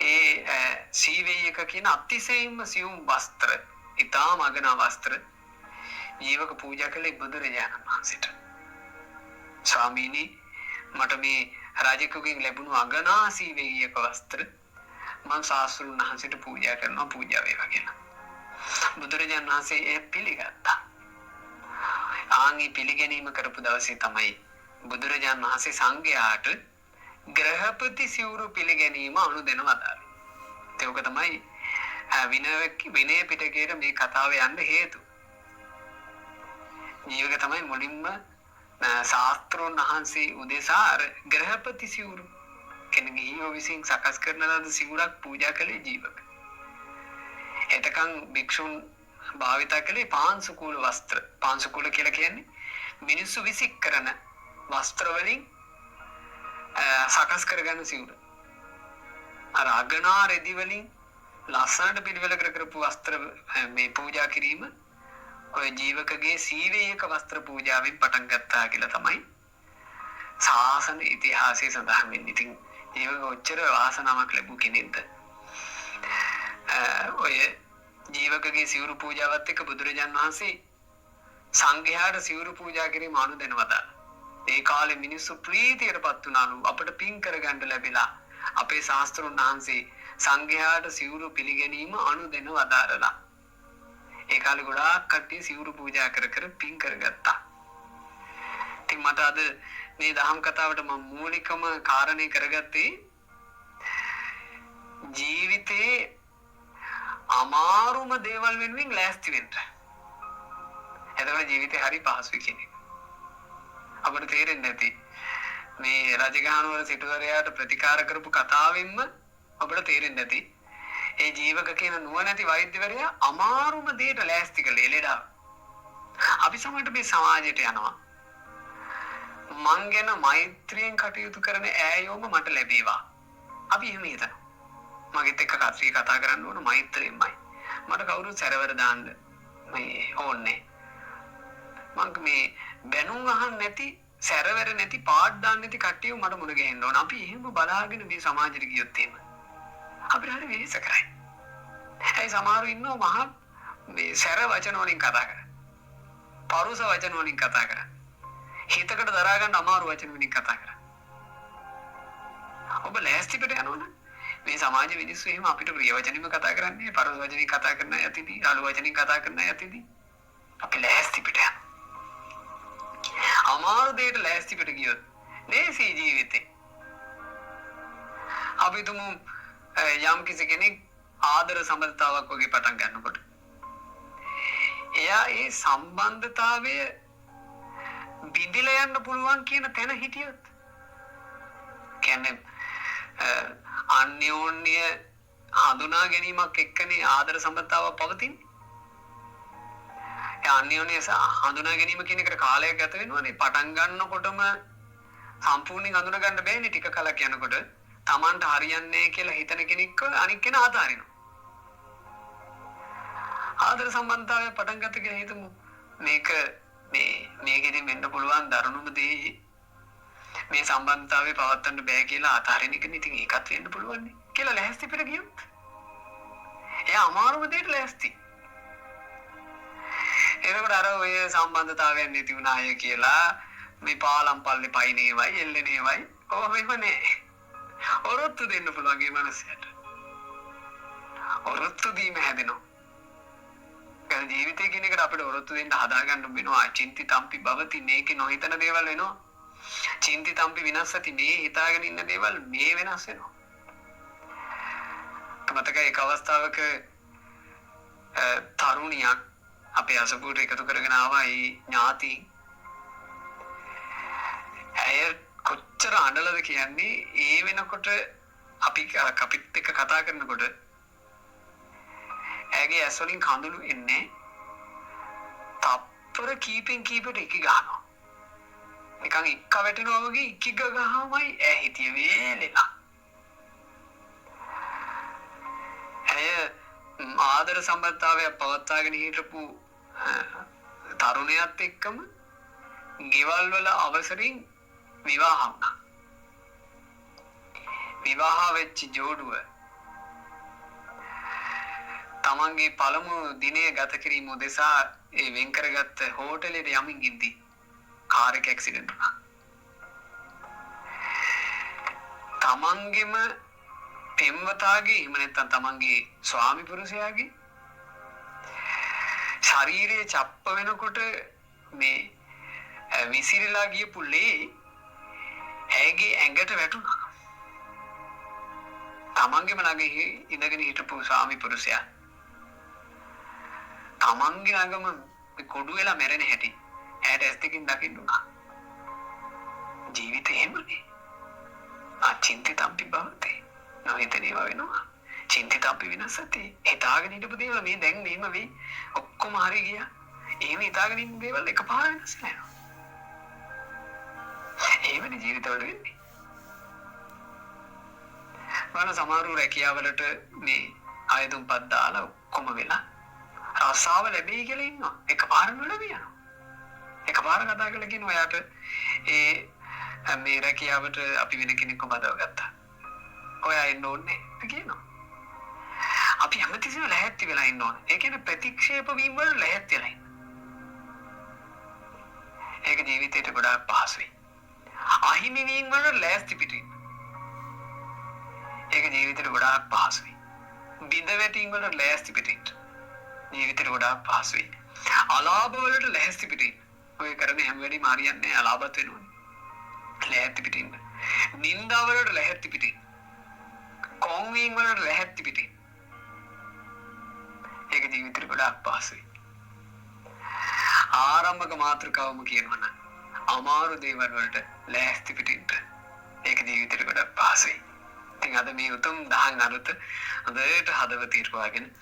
ඒ සීවෙය්‍යක කියන අතිශයින්ම සියුම් වස්ත්‍ර, ඊටාම අගනා වස්ත්‍ර ජීවක පූජා කළේ බුදුරජාණන් වහන්සේට. ස්වාමීනි මට මේ රජෙකුගෙන් ලැබුණු අගනා සීවෙය්‍යක වස්ත්‍ර මම ශාස්ත්‍රුන් වහන්සේට පූජා කරනවා, පූජා වේවා කියලා. බුදුරජාණන් වහන්සේ ඒ පිළිගත්තා. ආන්ගේ පිළිගැනීම කරපු දවසේ තමයි බුදුරජාණන් වහන්සේ සංඝයාට ග්‍රහපති සිවුරු පිළිගැනීම අනුදැන වදාළේ. ඒක තමයි විනය පිටකයේ මේ කතාව යන්න හේතුව. ජීවක තමයි මුලින්ම ශාස්ත්‍රෝන් වහන්සේ උදෙසා ග්‍රහපති සිවුරු කෙනෙකුගේ විසින් සකස් කරන ලද සිවුරක් පූජා කළේ ජීවක. එතකන් භික්ෂුන් භාවිතා කළේ පාංශුකූල වස්ත්‍ර. පාංශුකූල කියලා කියන්නේ මිනිස්සු විසික් කරන වස්ත්‍ර වලින් සකස් කරගන්න සිවුර. අර අගනා රෙදි වලින් ලස්සනට පිළිවෙල කරපු වස්ත්‍ර මේ පූජා කිරීම ඔය ජීවකගේ සීවේයක වස්ත්‍ර පූජාවෙන් පටන් ගත්තා කියලා තමයි ශාසන ඉතිහාසයේ සඳහන් වෙන්නේ. ඉතින් ජීවක ඔච්චර වාසනාවක් ලැබු කෙනෙක්ද? ඔය ජීවකගේ සිවුරු පූජාවත් එක්ක බුදුරජාන් වහන්සේ සංඝයාට සිවුරු පූජා කිරීම අනුදැන වදාළා. ඒ කාලේ මිනිස්සු ප්‍රීතියටපත් වුණාලු. අපට පින් කරගන්න ලැබිලා අපේ ශාස්ත්‍රඥ වහන්සේ සංඝයාට සිවුරු පිළිගැනීම අනුදැන වදාරලා. ඒ කාලේ ගොඩාක් කට්ටිය සිවුරු පූජා කර කර පින් කරගත්තා. ඉතින් මට අද මේ දහම් කතාවට මම මූලිකම කාරණේ කරගත්තේ ජීවිතේ අමාරුම දේවල් වෙනුවෙන් ලෑස්ති වෙන්න. එතකොට ජීවිතේ හරි පහසුයි කියන්නේ. අපිට තේරෙන්නේ නැති මේ රජගහනුවර සිටුවරයාට ප්‍රතිකාර කරපු කතාවෙන්ම අපිට තේරෙන්නේ නැති ඒ ජීවක කියන නුවණැති වෛද්‍යවරයා අමාරුම දෙයට ලෑස්ති කළේ ලෙඩා. අපි සමහරට මේ සමාජයට යනවා. මං ගැන මෛත්‍රියෙන් කටයුතු කරන ඈයෝම මට ලැබේවා. අපි එහෙම හිතනවා. මගෙත් එක්ක කතා කරන්න ඕන මෛත්‍රියෙන්මයි. මට කවුරුත් සැරවර දාන්න මේ ඕනේ. මං මේ බැනුම් අහන්න නැති සැරවර නැති පාඩ් දාන්න නැති කට්ටිය මට මුණ ගැහෙන්න ඕන. අපි එහෙම බලාගෙන මේ සමාජෙට ගියොත් එහෙම අපිට හරි වෙහෙස කරයි. ඒ සමහරු ඉන්නවා මහා මේ සැර වචන වලින් කතා කරා. පරුස වචන වලින් කතා කරා. හිතකට දරා ගන්න අමාරු වචන වලින් කතා කරා. ඔබ ලෑස්ති පිට යනවනේ. මේ සමාජ මිනිස්සු එහෙම අපිට ප්‍රිය වචනින්ම කතා කරන්නේ, පරුස වචනින් කතා කරන යතිදී, අලු වචනින් කතා කරන යතිදී අපි ලෑස්ති පිට යනවා. අමාරු දෙයට ලෑස්ති පිට ගියොත් ලේසි ජීවිතේ. අපි තුමු යම් කිසි කෙනෙක් ආදර සම්බන්ධතාවක් වගේ පටන් ගන්නකොට එයා ඒ සම්බන්ධතාවය බිඳිලා යන්න පුළුවන් කියන තැන හිටියොත් කියන්නේ අන්‍යෝන්‍ය හඳුනා ගැනීමක් එක්කනේ ආදර සම්බන්ධතාවක් පවතින්නේ. ඒ අන්‍යෝන්‍ය හඳුනා ගැනීම කියන එකට කාලයක් ගත වෙනවනේ. පටන් ගන්නකොටම සම්පූර්ණයෙන් හඳුනා ගන්න බෑනේ. ටික කලක් යනකොට Tamanට හරියන්නේ කියලා හිතන කෙනෙක්ව අනික් කෙනා අතාරිනවා. ආදර සම්බන්ධතාවය පටන් ගත්ත කියලා හිතමු. මේකෙදි වෙන්න පුළුවන් දරුණුම දේ මේ සම්බන්ධතාවය පවත්වන්න බෑ කියලා අතාරින එක. ඉතින් ඒකත් වෙන්න පුළුවන් නේ කියලා ලැහැස්ති පිට ගියොත් එයා අමාරුම දෙයට ලැහැස්ති. එතකොට අර ඔය සම්බන්ධතාවයක් නැති වුණාය කියලා මේ පාලම් පල්ලේ පයින්නේවයි එල්ලෙනේවයි කොහොමද නේ ඔරොත්තු දෙන්න පුළුවන් මේ මනසට. ඔරොත්තු දීම හැදෙනවා. ඒ ජීවිතේ කියන එකට අපිට ඔරොත්තු දෙන්න හදා ගන්න වෙනවා. චින්තිතම්පි භවති මේකේ නොහිතන දේවල් වෙනවා. චින්තිතම්පි විනාශති මේ හිතාගෙන ඉන්න දේවල් මේ වෙනස් වෙනවා. මතකයි එක අවස්ථාවක තරුණියක් අපේ අසපුවට එකතු කරගෙන ආවා ඒ ඥාති. ඇය කොච්චර අඬලද කියන්නේ ඒ වෙනකොට අපිත් එක්ක කතා කරනකොට ඇගේ ඇස් වලින් කඳුළු එන්නේ තප්පර කීපෙන් කීපෙට එක ගහනවා. නිකන් එක්ක වැටෙනවා වගේ එක ගහමයි ඇ හිතිය වේලෙලා. ඇය ආදර සම්බන්ධතාවය පවත්වාගෙන හිටපු තරුණයත් එක්කම ගෙවල් වල අවසරින් විවාහ වුණා. විවාහ වෙච්ච ජෝඩුව තමන්ගේ පළමු දිනය ගත කිරීම උදෙසා ඒ වෙන් කරගත්ත හෝටලෙට යමින් ඉඳි කාර් එක ඇක්සිඩන්ට් වුණා. තමන්ගේම පෙම්වතාගේ එහෙම නැත්නම් තමන්ගේ ස්වාමි පුරුෂයාගේ ශරීරයේ චප්ප වෙනකොට මේ විසිරලා ගියපු ලේ ඇගේ ඇඟට වැටුණා. තමන්ගේම ළඟ ඉඳගෙන හිටපු ස්වාමි පුරුෂයා තමන්ගේ ළඟම කොඩු වෙලා මැරෙන හැටි ඇයට ඇස් දෙකින් දකින්න උනා. ජීවිතේ එහෙමනේ. අචින්තිතම්පි භවති. නොහිතනේවා වෙනවා. චින්තිතම්පි විනාශති. හිතාගෙන හිටපු දේවල් මේ දැන් මෙහෙම වෙයි. ඔක්කොම හරි ගියා. එහෙම හිතාගෙන ඉන්න දේවල් එකපාර වෙනස් වෙනවා. එහෙමනේ ජීවිතවල වෙන්නේ. මම සමහරු රැකියාවලට මේ ආයුධම්පත් දාලා ඔක්කොම වෙලා රසාව ලැබෙයි කියලා ඉන්නවා. එකපාරම ලැබියනවා. එකපාර කතා කරලා කියනවා යාට මේ රැකියාවට අපි වෙන කෙනෙක්ව බදව ගත්තා. ඔයා එන්න ඕනේ කියනවා. අපි හැමතිස්සෙම ලැහැත්ති වෙලා ඉන්න ඕනේ. ඒ කියන්නේ ප්‍රතික්ෂේප වීම වල ලැහැත්ති වෙලා ඉන්න. ඒක ජීවිතේට ගොඩාක් පහසුයි. අහිමි වීම වල ලැහැත්ති පිටින්. ඒක ජීවිතේට ගොඩාක් පහසුයි. බිඳ වැටීම් වල ලැහැත්ති පිටින්. ජීවිතේට ගොඩාක් පහසුයි. අලාභ වලට ලැහැත්ති පිටින්. ඔය කරන හැම වෙලෙම හරියන්නේ අලාභත් වෙනවනේ. ලැහැත්ති පිටින්. නින්දා වලට ලැහැත්ති පිටින්. කොන් වීම වලට ලැහැත්ති පිටින්. ඒක ජීවිතේට ගොඩාක් පහසුයි. ආරම්භක මාතෘකාවම කියනවනම් අමාරු දේවල් වලට ලැහැත්ති පිටින්. ඒක ජීවිතේට ගොඩාක් පහසුයි. ඉතින් අද මේ උතුම් දහම් අරුත හොඳට හදවතින් ඉරවාගෙන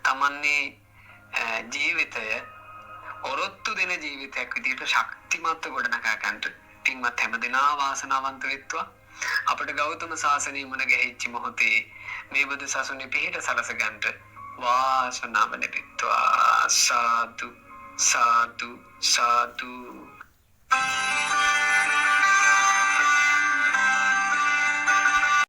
තමන්නේ ජීවිතය ඔරොත්තු දෙන ජීවිතයක් විදිහට ශක්තිමත්ව ගොඩනගා ගන්නට පින්වත් හැමදෙනා වාසනාවන්ත වෙත්වා. අපට ගෞතම සාසනය මුණ ගැහිච්ච මොහොතේ මේ බුදු සසුනේ පිහිට සලස ගන්නට වාසනාව ලැබෙත්වා. සාදු සාදු සාදු.